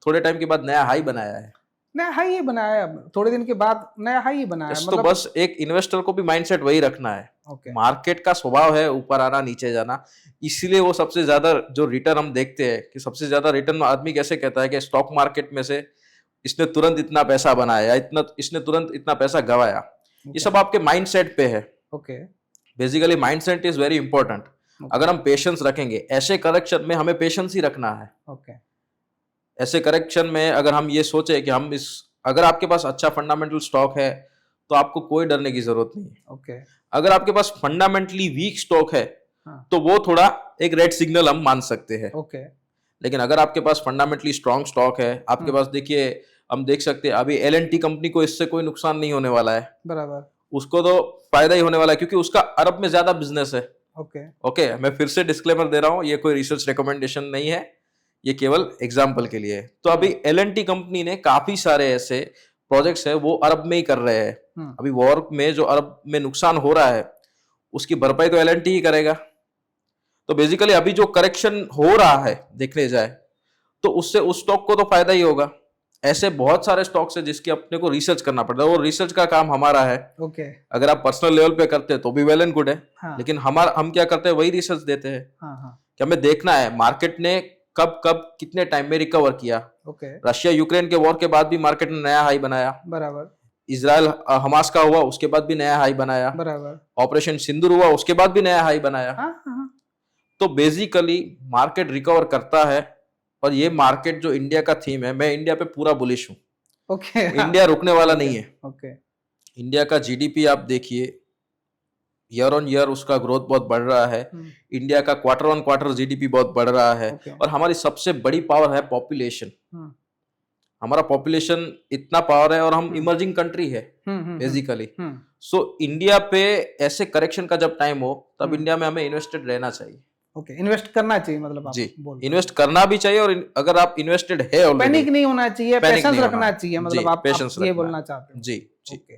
थोड़े टाइम के बाद नया हाई बनाया है? नया हाई ही बनाया, थोड़े दिन के बाद नया हाई ही बनाया। तो बस एक इन्वेस्टर को भी माइंडसेट वही रखना है। मार्केट का स्वभाव है ऊपर आना नीचे जाना, इसीलिए वो सबसे ज्यादा जो रिटर्न हम देखते हैं कि सबसे ज्यादा रिटर्न आदमी कैसे कहता है कि स्टॉक मार्केट में से इसने तुरंत इतना पैसा बनाया, इसने तुरंत इतना पैसा गवाया। ये सब आपके माइंडसेट पे है। Basically mindset is very important. अगर हम पेशेंस रखेंगे, ऐसे करेक्शन में हमें पेशेंस ही रखना है। ऐसे करेक्शन में अगर हम ये सोचे कि हम अगर आपके पास अच्छा फंडामेंटल स्टॉक है तो आपको कोई डरने की जरूरत नहीं है। अगर आपके पास फंडामेंटली वीक स्टॉक है तो वो थोड़ा एक रेड सिग्नल हम मान सकते हैं। लेकिन अगर आपके पास फंडामेंटली स्ट्रॉन्ग स्टॉक है, आपके पास देखिए, हम देख सकते हैं अभी L&T कंपनी को इससे कोई नुकसान नहीं होने वाला है, बराबर, उसको तो फायदा ही होने वाला है, क्योंकि उसका अरब में ज्यादा बिजनेस है। मैं फिर से डिस्क्लेमर दे रहा हूं, ये कोई रिसर्च रिकमेंडेशन नहीं है, ये केवल एग्जाम्पल के लिए। तो अभी L&T कंपनी ने काफी सारे ऐसे प्रोजेक्ट्स है वो अरब में ही कर रहे हैं। अभी वॉर में जो अरब में नुकसान हो रहा है उसकी भरपाई तो L&T ही करेगा। तो बेसिकली अभी जो करेक्शन हो रहा है देखने जाए तो उससे उस स्टॉक को तो फायदा ही होगा। ऐसे बहुत सारे स्टॉक्स है जिसकी अपने को रिसर्च करना पड़ता है, और रिसर्च का काम हमारा है। अगर आप पर्सनल लेवल पे करते हैं तो भी वेल एंड गुड है। लेकिन हम क्या करते हैं, वही रिसर्च देते हैं कि हमें देखना है मार्केट ने कब कितने टाइम में रिकवर किया। रशिया यूक्रेन के वॉर के बाद भी मार्केट ने नया हाई बनाया, बराबर। इजराइल हमास का हुआ उसके बाद भी नया हाई बनाया, बराबर। ऑपरेशन सिंदूर हुआ उसके बाद भी नया हाई बनाया। तो बेसिकली मार्केट रिकवर करता है, और ये मार्केट जो इंडिया का थीम है, मैं इंडिया पे पूरा बुलिश हूँ। ओके। इंडिया रुकने वाला नहीं है। ओके। इंडिया का जीडीपी आप देखिए, ईयर ऑन ईयर उसका ग्रोथ बहुत बढ़ रहा है। इंडिया का क्वार्टर ऑन क्वार्टर जीडीपी बहुत बढ़ रहा है। और हमारी सबसे बड़ी पावर है पॉपुलेशन। हमारा पॉपुलेशन इतना पावर है, और हम इमर्जिंग कंट्री है बेसिकली। सो इंडिया पे ऐसे करेक्शन का जब टाइम हो, तब इंडिया में हमें इन्वेस्टेड रहना चाहिए। ओके, इन्वेस्ट करना चाहिए, मतलब आप जी, बोल इन्वेस्ट करना भी चाहिए, और अगर आप इन्वेस्टेड है ऑलरेडी, पैनिक नहीं होना चाहिए, पैनिक पेशेंस नहीं रखना होना। चाहिए, जी, मतलब आप पेशेंस ये रखना बोलना है। चाहते हो। जी जी। ओके।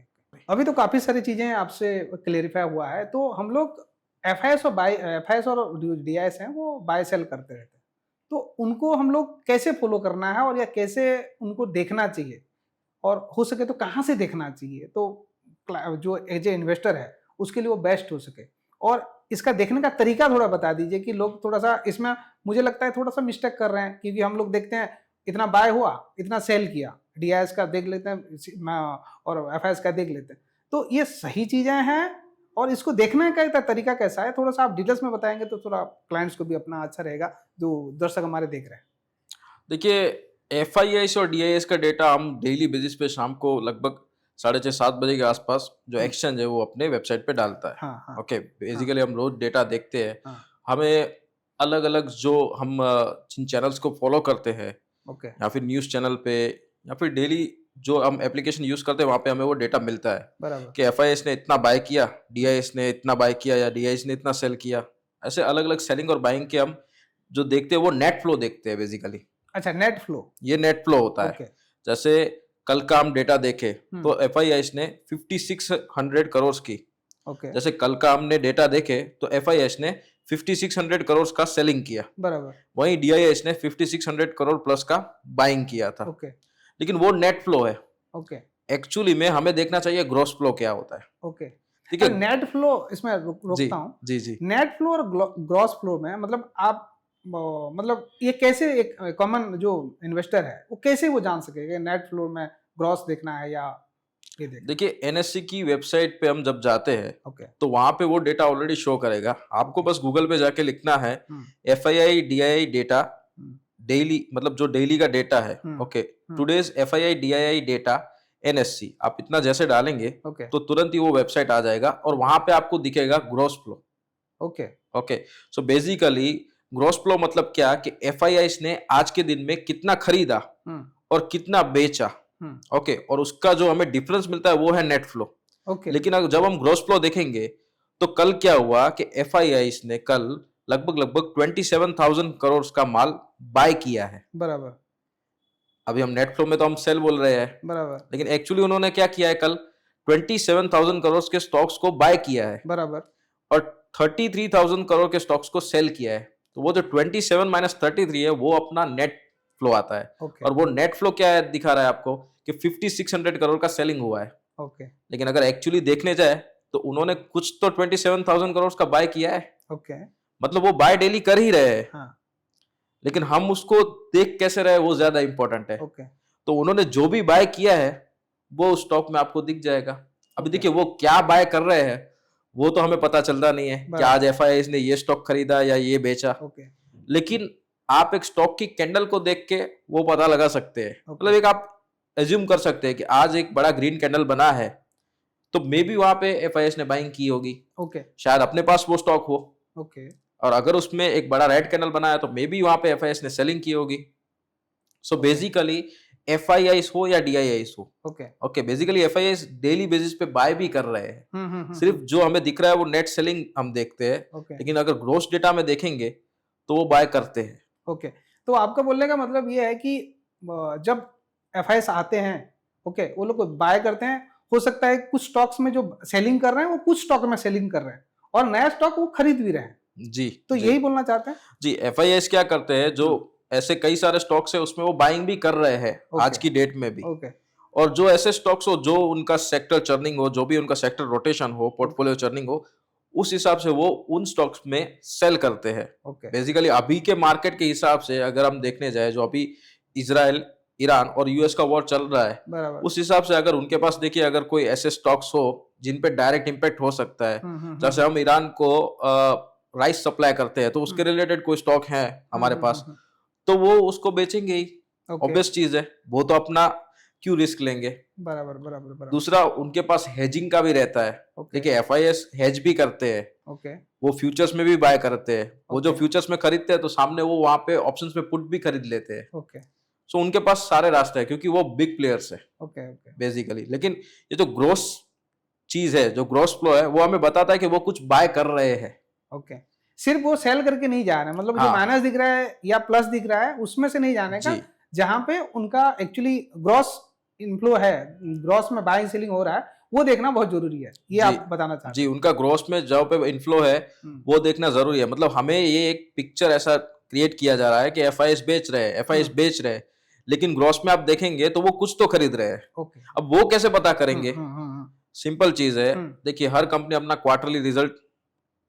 अभी तो काफी सारी चीजें आपसे क्लेरिफाई हुआ है। तो हम लोग एफआईएस और डीआईएस हैं, वो बाय सेल करते रहते हैं, तो उनको हम लोग कैसे फॉलो करना है, और या कैसे उनको देखना चाहिए, और हो सके तो कहाँ से देखना चाहिए, तो जो एज ए इन्वेस्टर है उसके लिए वो बेस्ट हो सके। और इसका देखने का तरीका थोड़ा बता दीजिए कि लोग थोड़ा सा इसमें, मुझे लगता है थोड़ा सा मिस्टेक कर रहे हैं, क्योंकि हम लोग देखते हैं इतना बाय हुआ, इतना सेल किया, डीआईएस का देख लेते हैं और एफआईएस का देख लेते हैं। तो ये सही चीजें हैं, और इसको देखने का तरीका कैसा है, थोड़ा सा आप डिटेल्स में बताएंगे तो थोड़ा क्लाइंट्स को भी अपना अच्छा रहेगा, जो दर्शक हमारे देख रहे हैं। देखिए, एफआईआईएस और डीआईएस का डेटा हम डेली बेसिस पे शाम को लगभग 6:30-7 बजे के आसपास जो एक्सचेंज है वो अपने वेबसाइट पे डालता है। हाँ। ओके, बेसिकली हम रोज डेटा देखते हैं। हाँ। हमें अलग अलग जो हम जिन चैनल्स को फॉलो करते हैं, ओके। या फिर न्यूज़ चैनल पे, या फिर डेली जो हम एप्लीकेशन यूज करते हैं, वहाँ पे हमें वो डेटा मिलता है बराबर। कि एफआईएस ने इतना बाय किया, डीआईएस ने इतना बाय किया, या डीआईएस ने इतना सेल किया। ऐसे अलग अलग सेलिंग और बाइंग के हम जो देखते हैं वो नेट फ्लो देखते हैं बेसिकली। अच्छा, नेट फ्लो। ये नेट फ्लो होता है। जैसे कल का हम डेटा देखे तो एफआईआईएस ने 5600 करोड़ की, जैसे कल का हमने डेटा देखे तो एफआईआईएस ने 5600 करोड़ का सेलिंग किया, बराबर। वहीं डीआईएस ने 5600 करोड़ प्लस का बाइंग किया था। लेकिन वो नेट फ्लो है। एक्चुअली में हमें देखना चाहिए ग्रॉस फ्लो क्या होता है। ठीक है, नेट फ्लो इसमें रोकता हूँ। जी। नेट फ्लो और ग्रॉस फ्लो में मतलब आप मतलब ये कैसे एक कॉमन जो इन्वेस्टर है वो कैसे वो जान सकेगा नेट फ्लो में ग्रॉस देखना है या ये देखना? देखिए, एनएससी की वेबसाइट पे हम जब जाते हैं तो वहां पे वो डेटा ऑलरेडी शो करेगा। आपको बस गूगल पे जाके लिखना है एफआईआई डीआईआई डेटा डेली, मतलब जो डेली का डेटा है। Okay, today's FII DII data NSC, आप इतना जैसे डालेंगे तो तुरंत ही वो वेबसाइट आ जाएगा, और वहां पे आपको दिखेगा gross flow. Okay, so basically gross flow मतलब क्या कि एफआईआईस ने आज के दिन में कितना खरीदा और कितना बेचा। ओके, और उसका जो हमें डिफरेंस मिलता है वो है नेट फ्लो। लेकिन अगर जब हम ग्रॉस फ्लो देखेंगे तो कल क्या हुआ कि एफआईआईस ने कल लगभग 27,000 करोड़ का माल बाय किया है। बराबर। अभी हम नेट फ्लो में तो हम सेल बोल रहे हैं, बराबर, लेकिन एक्चुअली उन्होंने क्या किया है, कल 27,000 करोड़ के स्टॉक्स को बाय किया है। बराबर। और 33,000 करोड़ के स्टॉक्स को सेल किया है। तो वो जो 27 माइनस 33 है वो अपना नेट फ्लो आता है। और वो नेट फ्लो क्या है दिखा रहा है आपको कि 5600 करोड़ का सेलिंग हुआ है। लेकिन अगर एक्चुअली देखने जाए तो उन्होंने कुछ तो 27,000 करोड़ का बाय किया है। मतलब वो बाय डेली कर ही रहे हैं। लेकिन हम उसको देख कैसे रहे वो ज्यादा इंपॉर्टेंट है। तो उन्होंने जो भी बाय किया है वो स्टॉक में आपको दिख जाएगा। अभी देखिए वो क्या बाय कर रहे हैं वो तो हमें पता चलता नहीं है कि आज एफआईआईएस ने ये स्टॉक खरीदा या ये बेचा। लेकिन आप एक स्टॉक की कैंडल को देख के वो पता लगा सकते हैं। मतलब एक आप एज्यूम कर सकते हैं कि आज एक बड़ा ग्रीन कैंडल बना है तो मे बी वहां पे एफआईआईएस ने बाइंग की होगी। शायद अपने पास वो स्टॉक हो। और अगर उसमें एक बड़ा रेड कैंडल बना है तो मे बी वहां पे एफआईआईएस ने सेलिंग की होगी। सो बेसिकली एफआईआईएस हो या डीआईआईएस हो, ओके, बेसिकली एफआईआईएस डेली बेसिस पे बाय भी कर रहे हैं। सिर्फ जो हमें दिख रहा है वो नेट सेलिंग हम देखते हैं। लेकिन अगर ग्रोस डेटा में देखेंगे तो वो बाय करते हैं। तो आपका बोलने का मतलब ये है कि जब एफआईआईएस आते हैं वो लोग बाय करते हैं। हो सकता है कुछ स्टॉक्स में जो सेलिंग कर रहे हैं वो कुछ स्टॉक में सेलिंग कर रहे हैं और नया स्टॉक वो खरीद भी रहे हैं। जी, तो यही बोलना चाहते हैं। जी, एफआईआईएस क्या करते हैं, जो ऐसे कई सारे स्टॉक्स है उसमें वो बाइंग भी कर रहे हैं आज की डेट में भी। और जो ऐसे स्टॉक्स हो जो उनका सेक्टर चर्निंग हो, जो भी उनका सेक्टर रोटेशन हो, पोर्टफोलियो चर्निंग हो, उस हिसाब से वो उन स्टॉक्स में सेल करते हैं। बेसिकली अभी के मार्केट के हिसाब से अगर हम देखने जाए, जो अभी इजराइल, ईरान और यूएस का वॉर चल रहा है, उस हिसाब से अगर उनके पास देखिए अगर कोई ऐसे स्टॉक्स हो जिन पे डायरेक्ट इंपैक्ट हो सकता है, जैसे हम ईरान को राइस सप्लाई करते हैं तो उसके रिलेटेड कोई स्टॉक है हमारे पास, तो वो उसको बेचेंगे ही, ऑब्वियस चीज है, वो तो अपना क्यों रिस्क लेंगे। बराबर बराबर बराबर। दूसरा, उनके पास हेजिंग का भी रहता है। देखिए एफआईएस हेज भी करते हैं, ओके, वो फ्यूचर्स में भी बाय करते हैं। वो जो Okay. फ्यूचर्स में खरीदते हैं तो सामने वो वहां पे ऑप्शंस में पुट भी खरीद लेते हैं। ओके सो उनके पास सारे रास्ते हैं क्योंकि वो बिग प्लेयर्स है ओके ओके बेसिकली। लेकिन ये जो ग्रोस चीज है, जो ग्रोस फ्लो है, वो हमें बताता है कि वो कुछ बाय कर रहे हैं। ओके। सिर्फ वो सेल करके नहीं जा रहे हैं, मतलब जो हाँ। माइनस दिख रहा है या प्लस दिख रहा है उसमें से नहीं जाने का, जी जहां पे उनका एक्चुअली ग्रॉस इनफ्लो है, ग्रॉस में बाइंग सेलिंग हो रहा है, वो देखना बहुत जरूरी है। ये जी, आप बताना चाहते जी, उनका ग्रोस में जहाँ पे इनफ्लो है हैं। वो देखना जरूरी है। मतलब हमें ये एक पिक्चर ऐसा क्रिएट किया जा रहा है कि एफआईएस बेच रहे हैं, एफआईएस बेच रहे हैं, लेकिन ग्रोस में आप देखेंगे तो वो कुछ तो खरीद रहे हैं। ओके। अब वो कैसे पता करेंगे? सिंपल चीज है, हम्म। देखिए हर कंपनी अपना क्वार्टरली रिजल्ट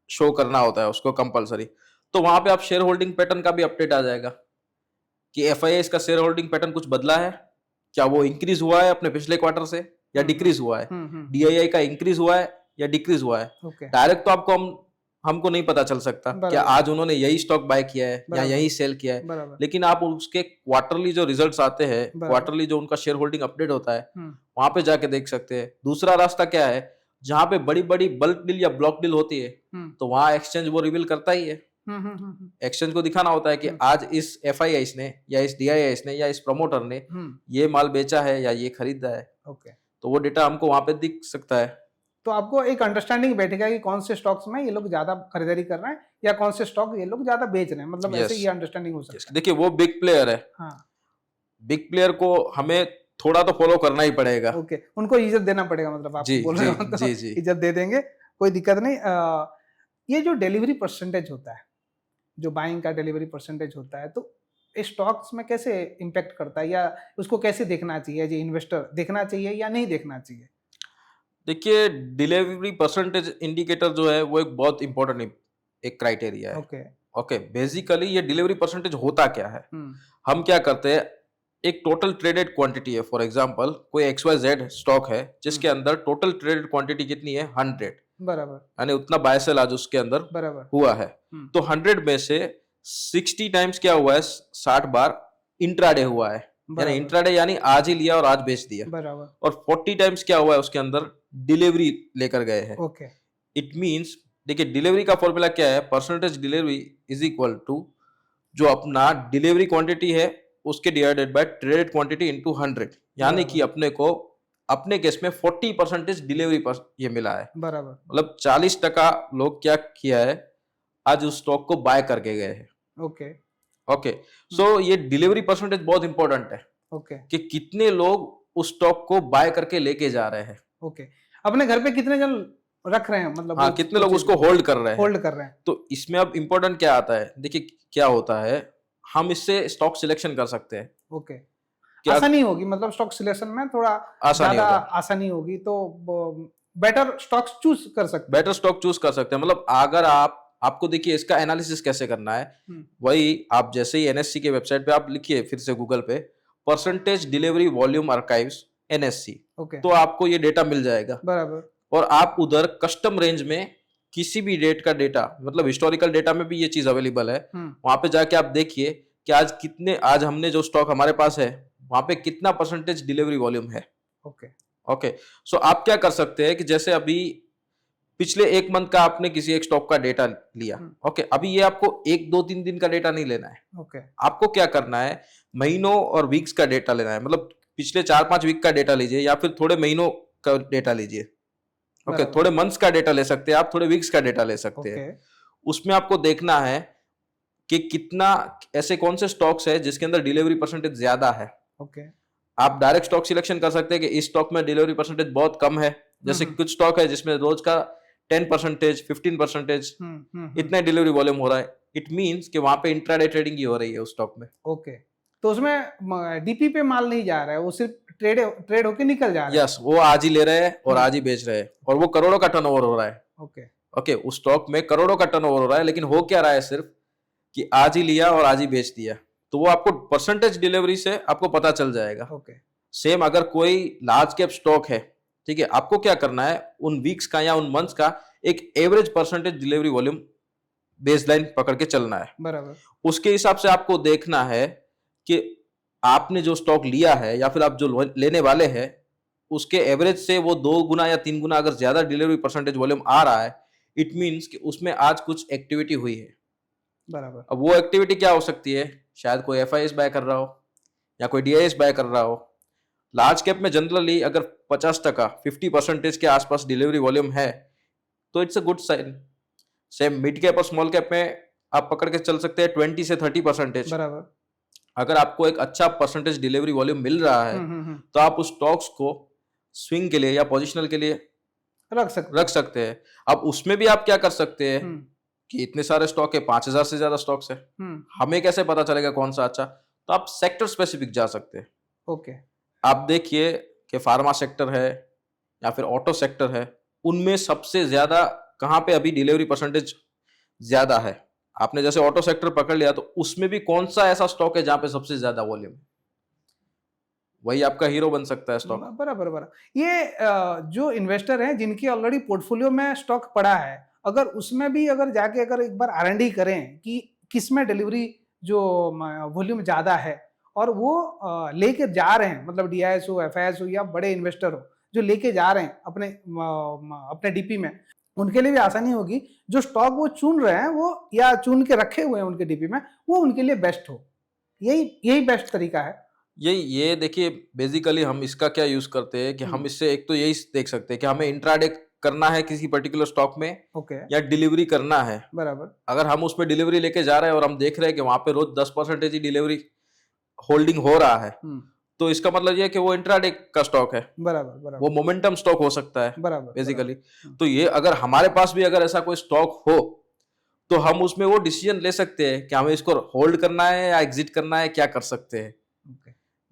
शो करना होता है उसको कंपलसरी, तो वहां पे आप शेयर होल्डिंग पैटर्न का भी अपडेट आ जाएगा कि एफआईएस का शेयर होल्डिंग पैटर्न कुछ बदला है क्या, वो इंक्रीज हुआ है अपने पिछले क्वार्टर से या डिक्रीज हुआ है, डीआईआई का इंक्रीज हुआ है या डिक्रीज हुआ है। ओके। डायरेक्ट तो आपको हमको नहीं पता चल सकता बराबर। क्या आज उन्होंने यही स्टॉक बाय किया है या बराबर। यही सेल किया है, बराबर। लेकिन आप उसके क्वार्टरली जो रिजल्ट्स आते हैं, बराबर। क्वार्टरली जो उनका शेयर होल्डिंग अपडेट होता है, वहां पे जाके देख सकते हैं। दूसरा रास्ता क्या है, जहां पे बड़ी बड़ी बल्क डील या ब्लॉक डील होती है तो वहां एक्सचेंज वो रिवील करता ही है। एक्सचेंज को दिखाना होता है कि आज इस एफआईआईस ने या इस डीआईआईस ने या इस प्रमोटर ने ये माल बेचा है या ये खरीदा है। ओके। तो वो डेटा हमको वहां पे दिख सकता है। तो आपको एक अंडरस्टैंडिंग बैठेगा कि कौन से स्टॉक्स में ये लोग ज्यादा खरीदारी कर रहे हैं या कौन से स्टॉक ये लोग ज्यादा बेच रहे हैं, मतलब ऐसे ये अंडरस्टैंडिंग हो सकता है। देखिए वो बिग प्लेयर है, हाँ। बिग प्लेयर को हमें थोड़ा तो फॉलो करना ही पड़ेगा। ओके, उनको इज्जत देना पड़ेगा, मतलब आप बोल रहे हो तो इज्जत दे देंगे, कोई दिक्कत नहीं। ये जो डिलीवरी परसेंटेज होता है, जो बाइंग का डिलीवरी परसेंटेज होता है, तो स्टॉक्स में कैसे इम्पैक्ट करता है या उसको कैसे देखना चाहिए, जो इन्वेस्टर देखना चाहिए या नहीं देखना चाहिए? देखिए डिलीवरी परसेंटेज इंडिकेटर जो है वो एक बहुत इंपॉर्टेंट एक क्राइटेरिया है। ओके। ओके, बेसिकली ये डिलीवरी परसेंटेज होता क्या है, हम क्या करते हैं, एक टोटल ट्रेडेड क्वांटिटी है। फॉर एग्जांपल कोई XYZ स्टॉक है जिसके अंदर टोटल ट्रेडेड क्वांटिटी कितनी है, 100, बराबर, यानी उतना बाय सेल आज उसके अंदर बराबर हुआ है। तो 100 में से 60 टाइम्स क्या हुआ है, 60 बार इंट्राडे हुआ है, यानी इंट्राडे यानी आज ही लिया और आज बेच दिया। बराबर। और 40 टाइम्स क्या हुआ है उसके अंदर, डिलीवरी लेकर गए हैं। ओके। इट मींस देखिए डिलीवरी का फॉर्मूला क्या है, percentage delivery is equal to जो अपना डिलीवरी क्वांटिटी है उसके divided by traded quantity into 100, यानी कि अपने को अपने केस में 40% डिलीवरी पर ये मिला है। बराबर, मतलब 40% लोग क्या किया है, आज उस स्टॉक को बाय करके गए हैं। ओके। ओके, सो ये डिलीवरी परसेंटेज बहुत इंपॉर्टेंट है ओके। कि कितने लोग उस स्टॉक को बाय करके लेके जा रहे हैं। ओके, अपने घर पे कितने जन रख रहे हैं, मतलब हाँ, कितने लोग उसको होल्ड कर रहे हैं, होल्ड कर रहे हैं। तो इसमें अब इंपॉर्टेंट क्या आता है, देखिए क्या होता है, हम इससे स्टॉक सिलेक्शन कर सकते हैं। ओके, आसानी होगी, मतलब स्टॉक सिलेक्शन में थोड़ा ज्यादा आसानी होगी, तो बेटर स्टॉक्स चूज कर सकते हैं, बेटर स्टॉक चूज कर सकते हैं। मतलब अगर आपको देखिए इसका एनालिसिस कैसे करना है, वही आप जैसे ही एनएससी के वेबसाइट पे आप लिखिए फिर से गूगल पे percentage delivery volume archives NSC, okay, तो आपको ये डेटा मिल जाएगा। बराबर, और आप उधर कस्टम रेंज में किसी भी डेट का डेटा, मतलब हिस्टोरिकल डेटा में भी ये चीज अवेलेबल है, वहां पे जाके आप देखिए कि आज हमने जो स्टॉक हमारे पास है वहां पे कितना परसेंटेज डिलीवरी वॉल्यूम है। ओके। ओके, सो आप क्या कर सकते हैं कि जैसे अभी पिछले 1 मंथ का आपने किसी एक स्टॉक का डेटा लिया, ओके, अभी ये आपको 1-2-3 दिन का डेटा नहीं लेना है। ओके, आपको क्या करना है, महीनों और वीक्स का डेटा लेना है। मतलब पिछले 4-5 वीक का डेटा लीजिए या फिर थोड़े महीनों का डेटा लीजिए। ओके, थोड़े मंथ्स का डेटा ले सकते हैं आप, थोड़े वीक्स का डेटा ले सकते हैं। उसमें आपको देखना है कि कितना ऐसे कौन से स्टॉक्स है जिसके अंदर डिलीवरी परसेंटेज ज्यादा है। ओके, आप डायरेक्ट स्टॉक सिलेक्शन कर सकते हैं कि इस स्टॉक में डिलीवरी परसेंटेज बहुत कम है, जैसे कुछ स्टॉक है जिसमें रोज का 10%, 15% इतने डिलीवरी वॉल्यूम हो रहा है। इट मींस कि वहां पे इंट्राडे ट्रेडिंग ही हो रही है उस स्टॉक में। ओके, तो उसमें डीपी पे माल नहीं जा रहा है, वो सिर्फ ट्रेड होके निकल जा रहा है। यस, वो आज ही ले रहे हैं और आज ही बेच रहे हैं और वो करोड़ों का टर्नओवर हो रहा है। ओके, ओके, उस स्टॉक में करोड़ों का टर्नओवर हो रहा है, लेकिन हो क्या रहा है, सिर्फ कि आज ही लिया और आज ही बेच दिया। तो वो आपको परसेंटेज डिलीवरी से आपको पता चल जाएगा। ओके, सेम अगर कोई लार्ज कैप स्टॉक है, ठीक है, आपको क्या करना है, उन वीक्स का या उन मंथ्स का एक average percentage delivery volume baseline पकड़ के चलना है। बराबर। उसके हिसाब से आपको देखना है कि आपने जो स्टॉक लिया है या फिर आप जो लेने वाले हैं उसके एवरेज से वो 2 गुना या 3 गुना अगर ज्यादा डिलीवरी परसेंटेज वॉल्यूम आ रहा है, इट मीन्स कि उसमें आज कुछ एक्टिविटी हुई है। बराबर। अब वो एक्टिविटी क्या हो सकती है? शायद कोई एफआईएस बाय कर रहा हो या कोई डीआईएस बाय कर रहा हो। लार्ज कैप में जनरली अगर 50% 50% के आसपास डिलीवरी वॉल्यूम है तो it's a good sign. Same mid cap और स्मॉल कैप में आप पकड़ के चल सकते हैं 20 से 30%। बराबर। अगर आपको एक अच्छा परसेंटेज डिलीवरी वॉल्यूम मिल रहा है तो आप उस स्टॉक्स को स्विंग के लिए या पोजिशनल के लिए रख सकते हैं। अब उसमें भी आप क्या कर सकते हैं कि इतने सारे स्टॉक है, 5000 से ज्यादा स्टॉक्स है, हमें कैसे पता चलेगा कौन सा अच्छा? तो आप सेक्टर स्पेसिफिक जा सकते हैं। ओके। आप देखिए कि फार्मा सेक्टर है या फिर ऑटो सेक्टर है, उनमें सबसे ज्यादा कहां पे अभी डिलीवरी परसेंटेज ज्यादा है। आपने जैसे ऑटो सेक्टर पकड़ लिया तो उसमें भी कौन सा ऐसा स्टॉक है जहां पे सबसे ज्यादा वॉल्यूम है, वही आपका हीरो बन सकता है स्टॉक। बराबर बराबर। ये जो इन्वेस्टर हैं जिनकी ऑलरेडी पोर्टफोलियो में स्टॉक पड़ा है, अगर उसमें भी अगर जाके अगर एक बार R&D करें कि किस में डिलीवरी जो वॉल्यूम ज्यादा है और वो लेके जा रहे हैं, मतलब डीआईएस हो, एफआईएस हो या बड़े इन्वेस्टर हो जो लेके जा रहे हैं अपने डीपी में, उनके लिए भी आसानी होगी। जो स्टॉक वो चुन रहे हैं वो या चुन के रखे हुए हैं उनके डीपी में, वो उनके लिए बेस्ट हो। यही बेस्ट तरीका है। ये देखिए, बेसिकली हम इसका क्या यूज करते हैं कि हम इससे एक तो यही देख सकते हैं कि हमें इंट्राडे करना है किसी पर्टिकुलर स्टॉक में या डिलीवरी करना है। बराबर। अगर हम उसमें डिलीवरी लेके जा रहे हैं और हम देख रहे हैं कि वहां पे रोज 10% ही डिलीवरी होल्डिंग हो रहा है, तो इसका मतलब ये है कि वो इंट्राडे का स्टॉक है। बराबर बराबर। वो मोमेंटम स्टॉक हो सकता है बराबर बेसिकली। तो ये अगर हमारे पास भी अगर ऐसा कोई स्टॉक हो तो हम उसमें वो डिसीजन ले सकते हैं कि हमें इसको होल्ड करना है या एग्जिट करना है, क्या कर सकते हैं।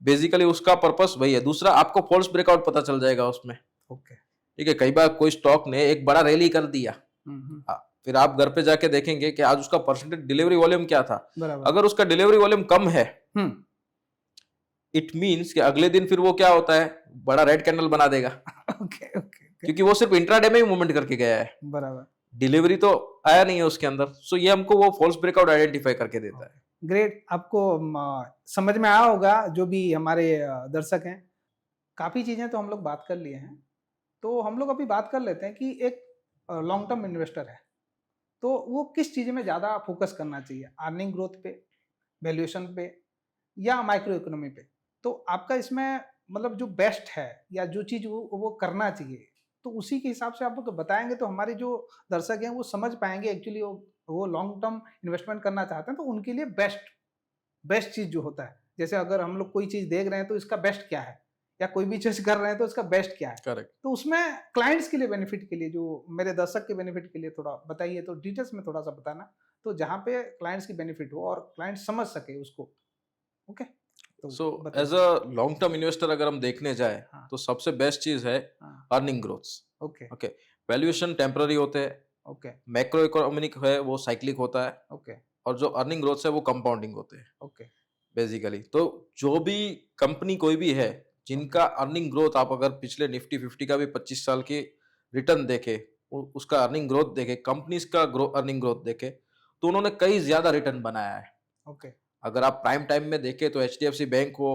बेसिकली उसका पर्पस वही है। दूसरा, आपको फॉल्स ब्रेकआउट पता चल जाएगा उसमें। ठीक है, कई बार कोई स्टॉक ने एक बड़ा रैली कर दिया, फिर आप घर पे जाके देखेंगे कि आज उसका परसेंटेज डिलीवरी वॉल्यूम क्या था। अगर उसका डिलीवरी वॉल्यूम कम है, इट मींस कि अगले दिन फिर वो क्या होता है, बड़ा रेड कैंडल बना देगा। क्योंकि वो सिर्फ इंट्राडे में ही मूवमेंट करके गया है, बराबर, डिलीवरी तो आया नहीं है उसके अंदर। सो ये हमको वो फॉल्स ब्रेकआउट आइडेंटिफाई करके देता है। ग्रेट। आपको समझ में आया होगा जो भी हमारे दर्शक हैं। काफी चीजें तो हम लोग बात कर लिए हैं, तो हम लोग अभी बात कर लेते हैं कि एक लॉन्ग टर्म इन्वेस्टर है तो वो किस चीज में ज्यादा फोकस करना चाहिए, अर्निंग ग्रोथ पे, वैल्यूएशन पे या माइक्रो इकोनॉमी पे। तो आपका इसमें मतलब जो बेस्ट है या जो चीज वो करना चाहिए, तो उसी के हिसाब से आप लोग बताएंगे तो हमारे जो दर्शक हैं वो समझ पाएंगे एक्चुअली वो लॉन्ग टर्म इन्वेस्टमेंट करना चाहते हैं तो उनके लिए बेस्ट चीज जो होता है। जैसे अगर हम लोग कोई चीज देख रहे हैं तो इसका बेस्ट क्या है, या कोई भी चीज कर रहे हैं तो इसका बेस्ट क्या है। करेक्ट। तो उसमें क्लाइंट्स के लिए बेनिफिट के लिए, जो मेरे दर्शक के बेनिफिट के लिए थोड़ा बताइए, तो डिटेल्स में थोड़ा सा बताना, तो जहाँ पे क्लाइंट्स की बेनिफिट हो और क्लाइंट समझ सके उसको। Okay. So as a long term investor अगर हम देखने जाए तो सबसे बेस्ट चीज है earning growth. Okay. Valuation temporary होते हैं। ओके। मैक्रो इकोनॉमिक है वो साइक्लिक होता है। ओके। और जो अर्निंग ग्रोथ है वो कंपाउंडिंग होते हैं। ओके। बेसिकली तो जो भी कंपनी कोई भी है जिनका अर्निंग ग्रोथ आप अगर पिछले निफ्टी 50 का भी 25 साल की रिटर्न देखे, उसका अर्निंग ग्रोथ देखे, कंपनीज का अर्निंग ग्रोथ देखे, तो उन्होंने कई ज्यादा रिटर्न बनाया है। ओके। अगर आप प्राइम टाइम में देखें तो एचडीएफसी बैंक हो,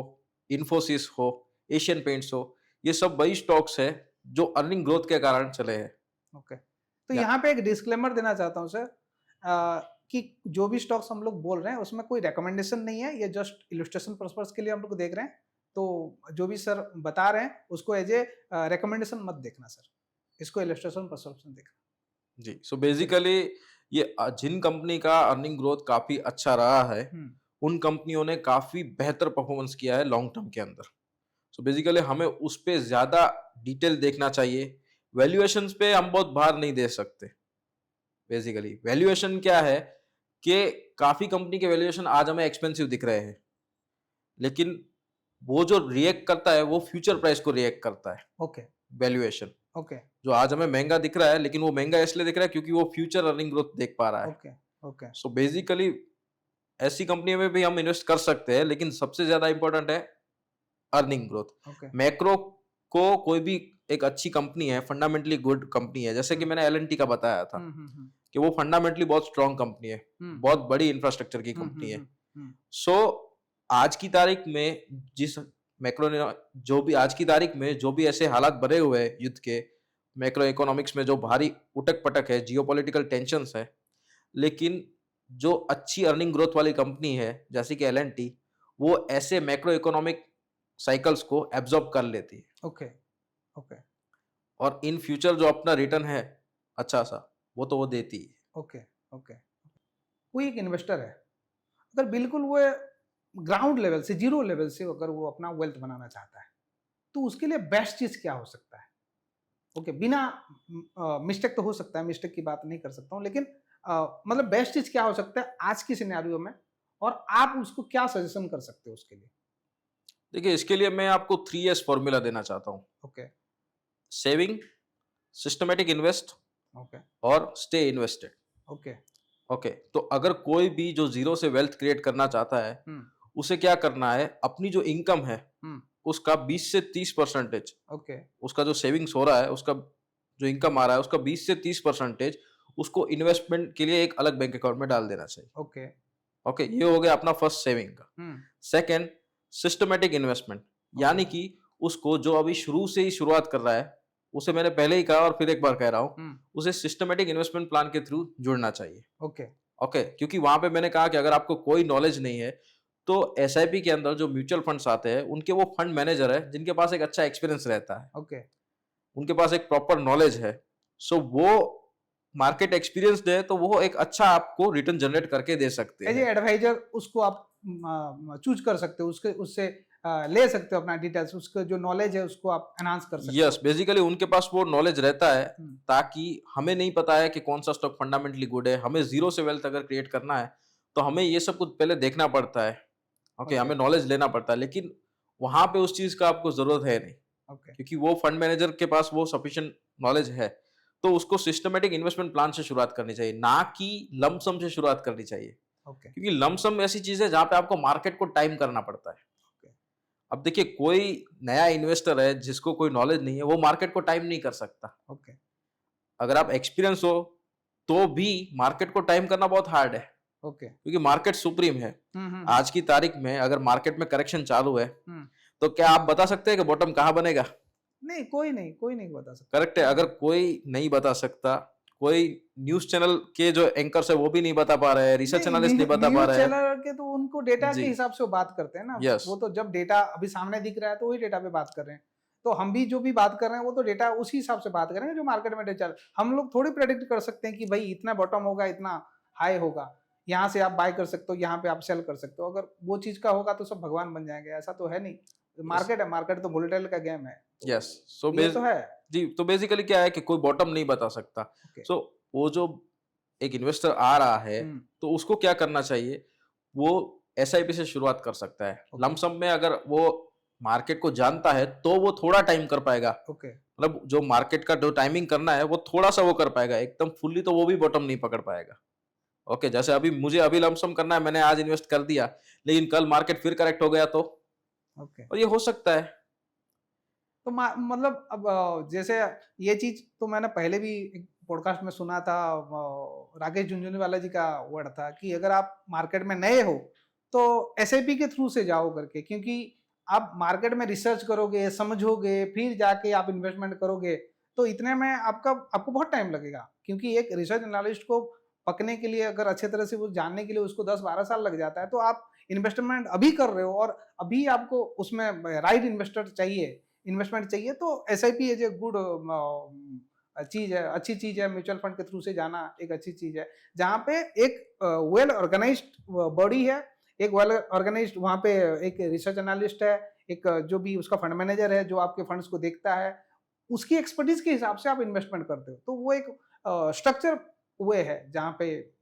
इन्फोसिस हो, एशियन पेंट्स हो, ये सब वही स्टॉक्स है जो अर्निंग ग्रोथ के कारण चले हैं। ओके। तो यहाँ पे एक डिस्क्लेमर देना चाहता हूँ सर, कि जो भी स्टॉक्स हम लोग बोल रहे हैं उसमें कोई रिकमेंडेशन नहीं है, ये जस्ट इलस्ट्रेशन पर्पस के लिए हम लोग देख रहे हैं। तो जो भी सर बता रहे हैं उसको एज ए रिकमेंडेशन मत देखना सर, इसको इलस्ट्रेशन पर्पस देखना। जी। सो बेसिकली ये जिन कंपनी का अर्निंग ग्रोथ काफी अच्छा रहा है उन कंपनियों ने काफी बेहतर परफॉर्मेंस किया है लॉन्ग टर्म के अंदर। सो बेसिकली हमें उस पे ज्यादा डिटेल देखना चाहिए। वैल्यूएशंस पे हम बहुत भार नहीं दे सकते। बेसिकली वैल्यूएशन क्या है कि काफी कंपनी के वैल्यूएशन आज हमें एक्सपेंसिव दिख रहे हैं, लेकिन वो जो रिएक्ट करता है वो फ्यूचर प्राइस को रिएक्ट करता है। ओके। Valuation okay. जो आज हमें महंगा दिख रहा है, लेकिन वो महंगा इसलिए दिख रहा है क्योंकि वो फ्यूचर अर्निंग ग्रोथ देख पा रहा है। ओके। ओके। सो बेसिकली ऐसी कंपनी में भी हम इन्वेस्ट कर सकते हैं, लेकिन सबसे ज्यादा इंपॉर्टेंट है अर्निंग ग्रोथ। मैक्रो को कोई भी एक अच्छी कंपनी है, फंडामेंटली गुड कंपनी है, जैसे कि मैंने एल का बताया था कि वो फंडामेंटली बहुत स्ट्रांग कंपनी है, बहुत बड़ी इंफ्रास्ट्रक्चर की कंपनी है। सो आज की तारीख में जिस आज की तारीख में जो भी ऐसे हालात बने हुए हैं युद्ध के, मैक्रो इकोनॉमिक्स में जो भारी उटक पटक है, जियोपॉलिटिकल टेंशंस है, लेकिन जो अच्छी अर्निंग ग्रोथ वाली कंपनी है जैसे कि एल वो ऐसे मैक्रो इकोनॉमिक साइकिल्स को एब्जॉर्ब कर लेती है। ओके ओके और इन फ्यूचर जो अपना रिटर्न है अच्छा सा, वो तो वो देती है। ओके ओके कोई एक इन्वेस्टर है, अगर बिल्कुल वो ग्राउंड लेवल से, जीरो लेवल से अगर वो अपना वेल्थ बनाना चाहता है, तो उसके लिए बेस्ट चीज क्या हो सकता है? ओके बिना मिस्टेक तो हो सकता है, मिस्टेक की बात नहीं कर सकता हूँ, लेकिन मतलब बेस्ट चीज क्या हो सकता है आज की सिनेरियो में, और आप उसको क्या सजेशन कर सकते हो उसके लिए? देखिए, इसके लिए मैं आपको 3S फॉर्मूला देना चाहता हूँ। Okay saving, systematic invest okay और स्टे इन्वेस्टेड। ओके ओके, तो अगर कोई भी जो जीरो से वेल्थ क्रिएट करना चाहता है, उसे क्या करना है, अपनी जो इनकम है उसका 20 से 30%, ओके उसका जो सेविंग्स हो रहा है, उसका जो इनकम आ रहा है उसका 20 से 30% उसको इन्वेस्टमेंट के लिए एक अलग बैंक अकाउंट में डाल देना चाहिए। ओके ओके, ये हो गया अपना फर्स्ट सेविंग का। सेकंड, सिस्टमेटिक इन्वेस्टमेंट, यानी कि उसको जो अभी शुरू से ही शुरुआत कर रहा है, उसे मैंने पहले ही कहा और फिर एक बार कह रहा हूं, उसे सिस्टमेटिक इन्वेस्टमेंट प्लान के थ्रू जुड़ना चाहिए। ओके ओके, क्योंकि वहां पे मैंने कहा कि अगर आपको कोई नॉलेज नहीं है तो एसआईपी के अंदर जो म्यूचुअल फंड्स आते हैं उनके वो फंड मैनेजर है जिनके पास एक अच्छा एक्सपीरियंस रहता है, ओके उनके पास एक प्रॉपर नॉलेज है। सो वो मार्केट एक्सपीरियंस्ड है, तो वो एक अच्छा आपको रिटर्न जनरेट करके दे सकते एज हैं। एडवाइजर उसको आप चूज कर सकते हो, उससे ले सकते हो अपना डिटेल्स, उसका जो नॉलेज है उसको आप एनहांस कर सकते हो। यस, बेसिकली उनके पास वो नॉलेज रहता है, ताकि हमें नहीं पता है कि कौन सा स्टॉक फंडामेंटली गुड है, हमें जीरो से वेल्थ अगर क्रिएट करना है तो हमें ये सब कुछ पहले देखना पड़ता है। ओके, हमें नॉलेज लेना पड़ता है, लेकिन वहां पे उस चीज का आपको जरूरत है नहीं, क्योंकि वो फंड मैनेजर के पास वो सफिशिएंट नॉलेज है। तो उसको सिस्टमेटिक इन्वेस्टमेंट प्लान से शुरुआत करनी चाहिए, ना कि लमसम से शुरुआत करनी चाहिए। क्योंकि लमसम ऐसी चीज है जहां पे आपको मार्केट को टाइम करना पड़ता है। अब देखिए, कोई नया इन्वेस्टर है जिसको कोई नॉलेज नहीं है, वो मार्केट को टाइम नहीं कर सकता। अगर आप एक्सपीरियंस हो तो भी मार्केट को टाइम करना बहुत हार्ड है, क्योंकि मार्केट सुप्रीम है। आज की तारीख में अगर मार्केट में करेक्शन चालू है तो क्या आप बता सकते हैं कि बॉटम कहां बनेगा? नहीं, कोई नहीं बता सकता। करेक्ट है, अगर कोई नहीं बता सकता, कोई न्यूज चैनल के जो एंकर्स है वो भी नहीं बता पा रहे हैं, रिसर्च एनालिस्ट नहीं बता पा रहे हैं। न्यूज चैनल के तो उनको डेटा के हिसाब से वो बात करते हैं ना। Yes. वो तो जब डेटा अभी सामने दिख रहा है तो वही डेटा पे बात कर रहे हैं। तो हम भी जो भी बात कर रहे हैं वो तो डेटा उसी हिसाब से बात करेंगे जो मार्केट में डेटा। हम लोग थोड़ी प्रेडिक्ट कर सकते हैं कि भाई इतना बॉटम होगा, इतना हाई होगा, यहाँ से आप बाय कर सकते हो, यहाँ पे आप सेल कर सकते हो। अगर वो चीज का होगा तो सब भगवान बन जाएंगे, ऐसा तो है नहीं। मार्केट है, मार्केट तो वोलेटाइल का गेम है। यस, सो तो है जी। तो बेसिकली क्या है कि कोई बॉटम नहीं बता सकता। सो वो जो एक इन्वेस्टर आ रहा है तो उसको क्या करना चाहिए, वो एसआईपी से शुरुआत कर सकता है। लमसम में अगर वो मार्केट को जानता है तो वो थोड़ा टाइम कर पाएगा। मतलब जो मार्केट का जो टाइमिंग करना है वो थोड़ा सा वो कर पाएगा, एकदम फुल्ली तो वो भी बॉटम नहीं पकड़ पाएगा। ओके, जैसे अभी मुझे अभी लमसम करना है, मैंने आज इन्वेस्ट कर दिया, लेकिन कल मार्केट फिर करेक्ट हो गया तो और ये हो सकता है। तो मतलब अब जैसे ये चीज तो मैंने पहले भी एक पॉडकास्ट में सुना था, राकेश झुनझुनवाला जी का वर्ड था कि अगर आप मार्केट में नए हो तो एसआईपी के थ्रू से जाओ करके, क्योंकि आप मार्केट में रिसर्च करोगे, समझोगे, फिर जाके आप इन्वेस्टमेंट करोगे तो इतने में आपको बहुत टाइम लगेगा। क्योंकि एक रिसर्च एनालिस्ट को पकने के लिए, अगर अच्छे तरह से वो जानने के लिए उसको 10-12 साल लग जाता है। तो आप इन्वेस्टमेंट अभी कर रहे हो और अभी आपको उसमें राइट इन्वेस्टमेंट चाहिए, तो एसआईपी एज ए गुड चीज है, अच्छी चीज है। म्यूचुअल फंड के थ्रू से जाना एक अच्छी चीज है, जहां पे एक वेल ऑर्गेनाइज्ड बॉडी है, एक वेल ऑर्गेनाइज्ड वहां पे एक रिसर्च एनालिस्ट है, एक जो भी उसका फंड मैनेजर है जो आपके फंड्स को देखता है, उसकी एक्सपर्टीज के हिसाब से आप इन्वेस्टमेंट करते हो। तो वो एक स्ट्रक्चर वे है जहां पे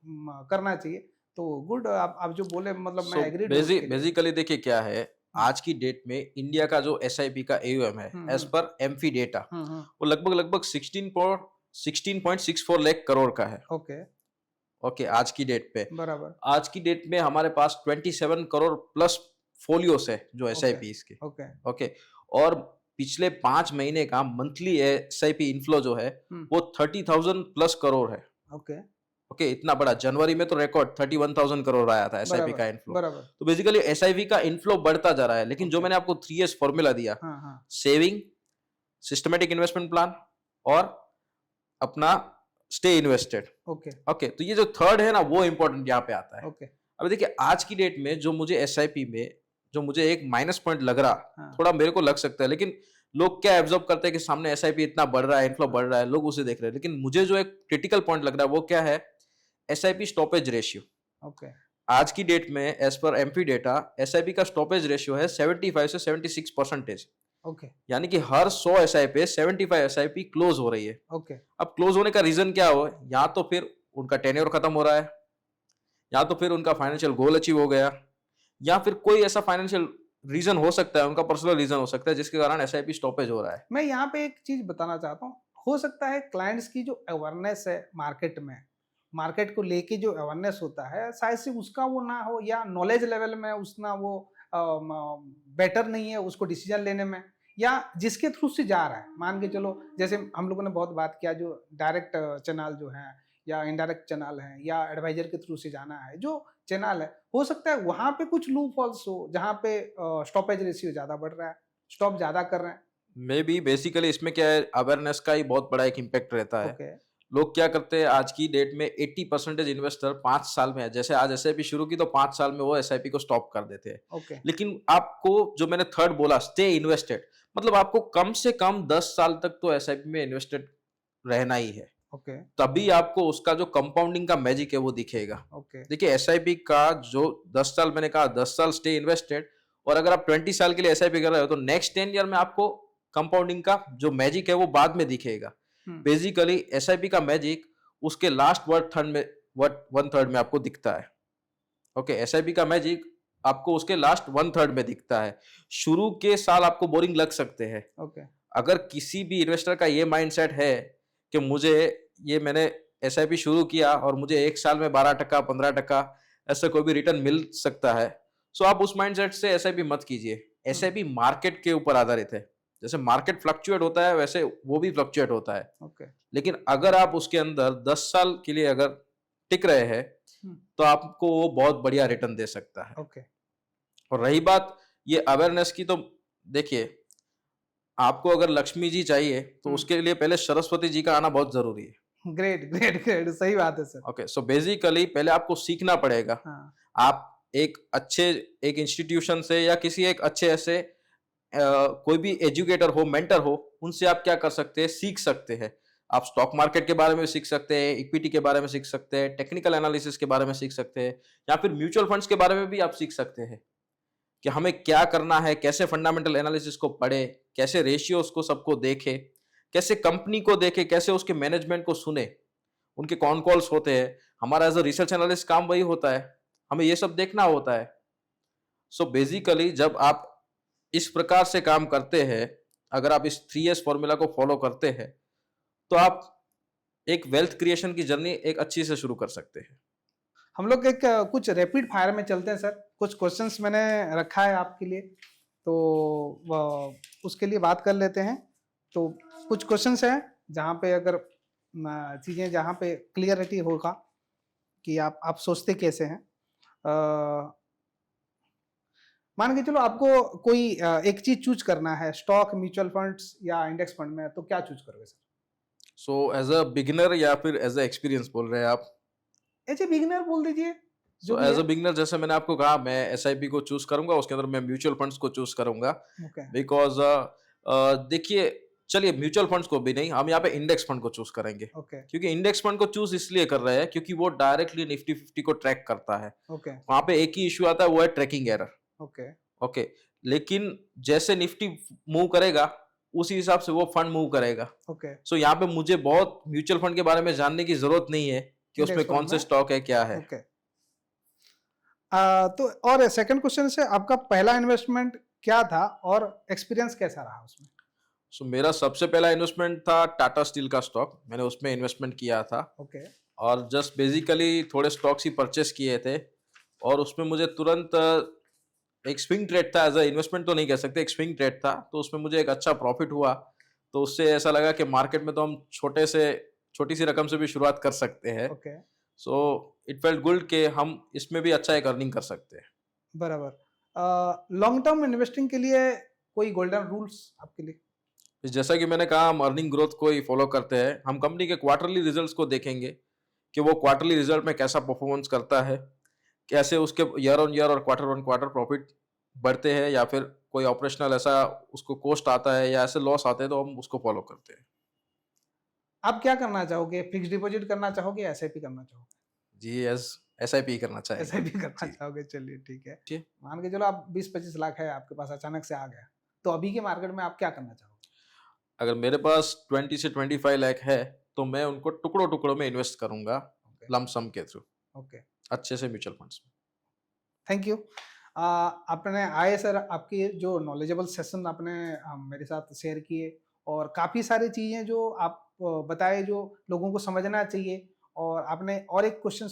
करना चाहिए। तो गुड, आप जो बोले, मतलब मैं एग्री। बेसिकली देखिए क्या है, आज की डेट में इंडिया का जो एसआईपी का एयूएम है, एज पर एमफी डेटा, वो लगभग 16.64 लाख करोड़ का है। ओके, आज की डेट पे बराबर। आज की डेट में हमारे पास 27 करोड़ प्लस फोलियोस है जो एसआईपी के। ओके, और पिछले 5 महीने का मंथली SIP इनफ्लो जो है वो 30,000 प्लस करोड़ है। ओके ओके, इतना बड़ा। जनवरी में तो रिकॉर्ड 31,000 करोड़ आया था SIP बराबर, का इनफ्लो। बराबर। तो बेसिकली SIP का इनफ्लो बढ़ता जा रहा है, लेकिन जो मैंने आपको 3S फॉर्मूला दिया, हाँ हाँ सेविंग, सिस्टमेटिक इन्वेस्टमेंट प्लान और अपना स्टे इन्वेस्टेड। ओके ओके, तो ये जो थर्ड है ना वो इंपॉर्टेंट यहाँ पे आता है। ओके अब देखिए आज की डेट में जो मुझे SIP में जो मुझे एक माइनस पॉइंट लग रहा, हाँ। थोड़ा मेरे को लग सकता है, लेकिन लोग क्या एब्जॉर्ब करते हैं कि सामने SIP इतना बढ़ रहा है, इनफ्लो बढ़ रहा है, लोग उसे देख रहे हैं। लेकिन मुझे जो एक क्रिटिकल पॉइंट लग रहा है वो क्या है, SIP स्टॉपेज रेशियो। ओके आज की डेट में as per MP data SIP का स्टॉपेज रेशियो है 75 से 76%। ओके यानी कि हर 100 SIP 75 SIP क्लोज हो रही है। ओके अब क्लोज होने का रीजन क्या हो, या तो फिर उनका टेन्योर खत्म हो रहा है, या तो फिर उनका फाइनेंशियल गोल अचीव हो गया, या फिर कोई ऐसा फाइनेंशियल रीजन हो सकता है, उनका पर्सनल रीजन हो सकता है जिसके कारण SIP स्टॉपेज हो रहा है। मैं यहाँ पे एक चीज बताना चाहता हूँ, हो सकता है क्लाइंट्स की जो अवेयरनेस है मार्केट में, मार्केट को लेके जो अवेयरनेस होता है शायद से उसका वो ना हो, या नॉलेज लेवल में उसना वो बेटर नहीं है उसको डिसीजन लेने में, या जिसके थ्रू से जा रहा है। मान के चलो जैसे हम लोगों ने बहुत बात किया जो डायरेक्ट चैनल जो है या इनडायरेक्ट चैनल है या एडवाइजर के थ्रू से जाना है, जो चैनल है हो सकता है वहां पे कुछ लूप होल्स हो जहां पे स्टॉपेज रेशियो ज्यादा बढ़ रहा है, स्टॉप ज्यादा कर रहे हैं। मे बी बेसिकली इसमें क्या है, अवेयरनेस का ही बहुत बड़ा एक इम्पैक्ट रहता है। ओके लोग क्या करते हैं आज की डेट में 80% इन्वेस्टर 5 साल में है, जैसे आज SIP शुरू की तो 5 साल में वो SIP को स्टॉप कर देते हैं। ओके लेकिन आपको जो मैंने थर्ड बोला स्टे इन्वेस्टेड, मतलब आपको कम से कम 10 साल तक तो SIP में इन्वेस्टेड रहना ही है, ओके तभी आपको उसका जो कंपाउंडिंग का मैजिक है वो दिखेगा। ओके देखिए SIP का जो 10 साल मैंने कहा 10 साल स्टे इन्वेस्टेड, और अगर आप 20 साल के लिए SIP कर रहे हो तो नेक्स्ट 10 ईयर में आपको कंपाउंडिंग का जो मैजिक है वो बाद में दिखेगा। बेसिकली SIP का मैजिक उसके लास्ट वन थर्ड में आपको दिखता है। ओके, SIP का मैजिक आपको उसके लास्ट 1/3 में दिखता है। शुरू के साल आपको बोरिंग लग सकते हैं। ओके अगर किसी भी इन्वेस्टर का ये माइंडसेट है कि मैंने SIP शुरू किया और मुझे एक साल में 12% 15% ऐसा कोई भी रिटर्न मिल सकता है, सो आप उस माइंडसेट से SIP मत कीजिए। SIP मार्केट के ऊपर आधारित है, जैसे मार्केट फ्लक्चुएट होता है वैसे वो भी फ्लक्चुएट होता है। ओके लेकिन अगर आप उसके अंदर 10 साल के लिए अगर टिक रहे हैं तो आपको वो बहुत बढ़िया रिटर्न दे सकता है। ओके और रही बात ये अवेयरनेस की, तो देखिए आपको अगर लक्ष्मी जी चाहिए तो उसके लिए पहले सरस्वती जी का आना बहुत जरूरी है। ग्रेट ग्रेट ग्रेट, सही बात है सर। ओके, सो बेसिकली पहले आपको सीखना पड़ेगा। हाँ आप एक इंस्टीट्यूशन से या किसी एक अच्छे ऐसे कोई भी एजुकेटर हो, मेंटर हो, उनसे आप क्या कर सकते हैं, सीख सकते हैं। आप स्टॉक मार्केट के बारे में सीख सकते हैं, इक्विटी के बारे में सीख सकते हैं, टेक्निकल एनालिसिस के बारे में सीख सकते हैं, या फिर म्यूचुअल फंड्स के बारे में भी आप सीख सकते हैं कि हमें क्या करना है, कैसे फंडामेंटल एनालिसिस को पढ़े, कैसे रेशियोज को सबको देखे, कैसे कंपनी को देखे, कैसे उसके मैनेजमेंट को सुने, उनके कॉन कॉल्स होते हैं। हमारा एज अ रिसर्च एनालिस्ट काम वही होता है, हमें ये सब देखना होता है। सो बेसिकली जब आप इस प्रकार से काम करते हैं, अगर आप इस 3S फॉर्मूला को फॉलो करते हैं तो आप एक वेल्थ क्रिएशन की जर्नी एक अच्छी से शुरू कर सकते हैं। हम लोग एक कुछ रैपिड फायर में चलते हैं सर। कुछ क्वेश्चंस मैंने रखा है आपके लिए, तो उसके लिए बात कर लेते हैं। तो कुछ क्वेश्चंस हैं जहाँ पे अगर चीज़ें जहाँ पे क्लियरिटी होगा कि आप सोचते कैसे हैं। मान के चलो आपको कोई एक चीज चूज करना है, स्टॉक, म्यूचुअल फंड्स या इंडेक्स फंड में, तो क्या चूज करोगे sir? So as a beginner या फिर एज अ एक्सपीरियंस बोल रहे हैं आप? एज ए बिगिनर बोल दीजिए। सो एज अ बिगिनर जैसे मैंने आपको कहा, मैं SIP को चूज करूंगा, उसके अंदर मैं म्यूचुअल फंड्स को चूज करूंगा। ओके बिकॉज देखिए, चलिए म्यूचुअल फंड्स को भी नहीं, हम यहाँ पे इंडेक्स फंड को चूज करेंगे। ओके क्योंकि इंडेक्स फंड को चूज इसलिए कर रहे हैं क्योंकि वो डायरेक्टली निफ्टी 50 को ट्रैक करता है। ओके वहां पे एक ही इश्यू आता है, वो है ट्रैकिंग एरर। ओके ओके, लेकिन जैसे निफ्टी मूव करेगा उसी हिसाब से वो फंड मूव करेगा। ओके सो यहाँ पे मुझे बहुत म्यूचुअल फंड के बारे में जानने की जरूरत नहीं है कि उसमें Index कौन fund से में? स्टॉक है, क्या है। ओके तो और सेकंड क्वेश्चन से, आपका पहला इन्वेस्टमेंट क्या था और एक्सपीरियंस कैसा रहा उसमें? सो मेरा सबसे पहला इन्वेस्टमेंट था टाटा स्टील का स्टॉक, मैंने उसमें इन्वेस्टमेंट किया था। ओके और जस्ट बेसिकली थोड़े स्टॉक्स ही परचेस किए थे और उसमें मुझे तुरंत एक स्विंग ट्रेड था, एज अ इन्वेस्टमेंट तो नहीं कह सकते, एक स्विंग ट्रेड था, तो उसमें मुझे एक अच्छा प्रॉफिट हुआ। तो उससे ऐसा लगा कि मार्केट में तो हम छोटी सी रकम से भी शुरुआत कर सकते हैं। Okay, so it felt good कि हम इसमें भी अच्छा एक अर्निंग कर सकते हैं। बराबर। लॉन्ग टर्म इन्वेस्टिंग के लिए कोई गोल्डन रूल्स आपके लिए? जैसा कि मैंने कहा, हम अर्निंग ग्रोथ को ही फॉलो करते हैं। हम कंपनी के क्वार्टरली रिजल्ट्स को देखेंगे कि वो क्वार्टरली रिजल्ट में कैसा परफॉर्मेंस करता है, कैसे उसके ईयर ऑन ईयर और क्वार्टर ऑन क्वार्टर प्रॉफिट बढ़ते हैं, या फिर कोई ऑपरेशनल ऐसा उसको कॉस्ट आता है या ऐसे लॉस आते हैं, तो हम उसको फॉलो करते हैं। आप क्या करना चाहोगे? फिक्स डिपॉजिट करना चाहोगे, एसआईपी करना चाहोगे? जी, एसआईपी करना चाहेंगे। एसआईपी करना जी चाहोगे, चलिए ठीक है। जी। मान के चलो आप 20-25 लाख है आपके पास, अचानक से आ गया, तो अभी के मार्केट में आप क्या करना चाहोगे? अगर मेरे पास 20 से 25 लाख है, तो मैं उनको टुकड़ों टुकड़ों में इन्वेस्ट करूंगा, ओके, लम सम के थ्रू, ओके, अच्छे से म्यूचुअल फंड्स में। Thank you. आपने आए सर, आपकी जो नॉलेजेबल सेशन आपने मेरे साथ शेयर किए, और काफ़ी सारी चीज़ें जो आप बताए जो लोगों को समझना चाहिए। और आपने और एक क्वेश्चन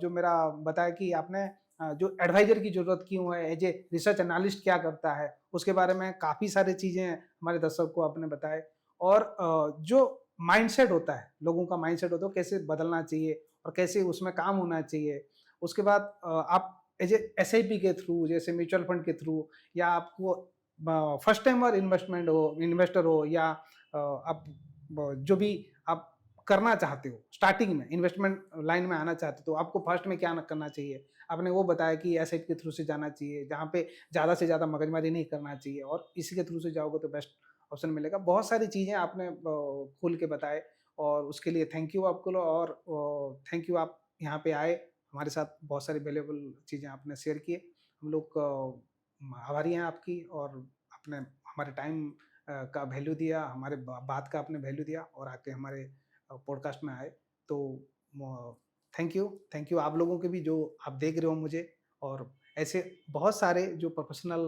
जो मेरा बताया कि आपने जो एडवाइजर की ज़रूरत क्यों है, एज ए रिसर्च एनालिस्ट क्या करता है, उसके बारे में काफ़ी सारी चीज़ें हमारे दर्शक को आपने बताए। और जो माइंडसेट होता है, लोगों का माइंडसेट होता है, वो कैसे बदलना चाहिए और कैसे उसमें काम होना चाहिए। उसके बाद आप एज ए एसआईपी के थ्रू, जैसे म्यूचुअल फंड के थ्रू, या आपको फर्स्ट टाइमर इन्वेस्टर हो, या आप जो भी आप करना चाहते हो, स्टार्टिंग में इन्वेस्टमेंट लाइन में आना चाहते हो, तो आपको फर्स्ट में क्या करना चाहिए। आपने वो बताया कि एसआईपी के थ्रू से जाना चाहिए, जहाँ पे ज़्यादा से ज़्यादा मगजमारी नहीं करना चाहिए, और इसी के थ्रू से जाओगे तो बेस्ट ऑप्शन मिलेगा। बहुत सारी चीज़ें आपने खोल के बताए, और उसके लिए थैंक यू आपको। और थैंक यू, आप यहाँ पे आए, हमारे साथ बहुत सारी वैल्यूएबल चीज़ें आपने शेयर किए। हम लोग आभारी हैं आपकी, और आपने हमारे टाइम का वैल्यू दिया, हमारे बात का आपने वैल्यू दिया, और आके हमारे पॉडकास्ट में आए। तो थैंक यू आप लोगों के भी, जो आप देख रहे हो मुझे। और ऐसे बहुत सारे जो प्रोफेशनल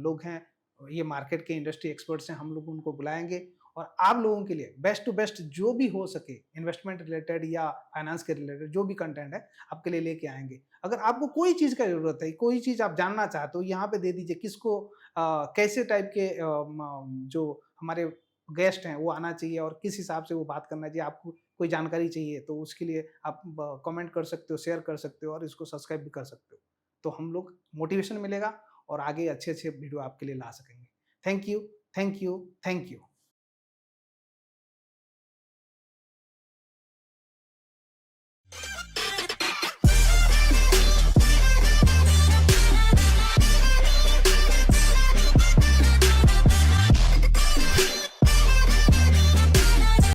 लोग हैं, ये मार्केट के इंडस्ट्री एक्सपर्ट्स हैं, हम लोग उनको बुलाएंगे, और आप लोगों के लिए बेस्ट टू बेस्ट जो भी हो सके, इन्वेस्टमेंट रिलेटेड या फाइनेंस के रिलेटेड जो भी कंटेंट है, आपके लिए लेके आएंगे। अगर आपको कोई चीज़ का ज़रूरत है, कोई चीज़ आप जानना चाहते हो, यहाँ पे दे दीजिए। किसको कैसे टाइप के जो हमारे गेस्ट हैं वो आना चाहिए, और किस हिसाब से वो बात करना चाहिए, आपको कोई जानकारी चाहिए, तो उसके लिए आप कमेंट कर सकते हो, शेयर कर सकते हो, और इसको सब्सक्राइब भी कर सकते हो। तो हम लोग मोटिवेशन मिलेगा, और आगे अच्छे अच्छे वीडियो आपके लिए ला सकेंगे। Thank you, thank you, thank you.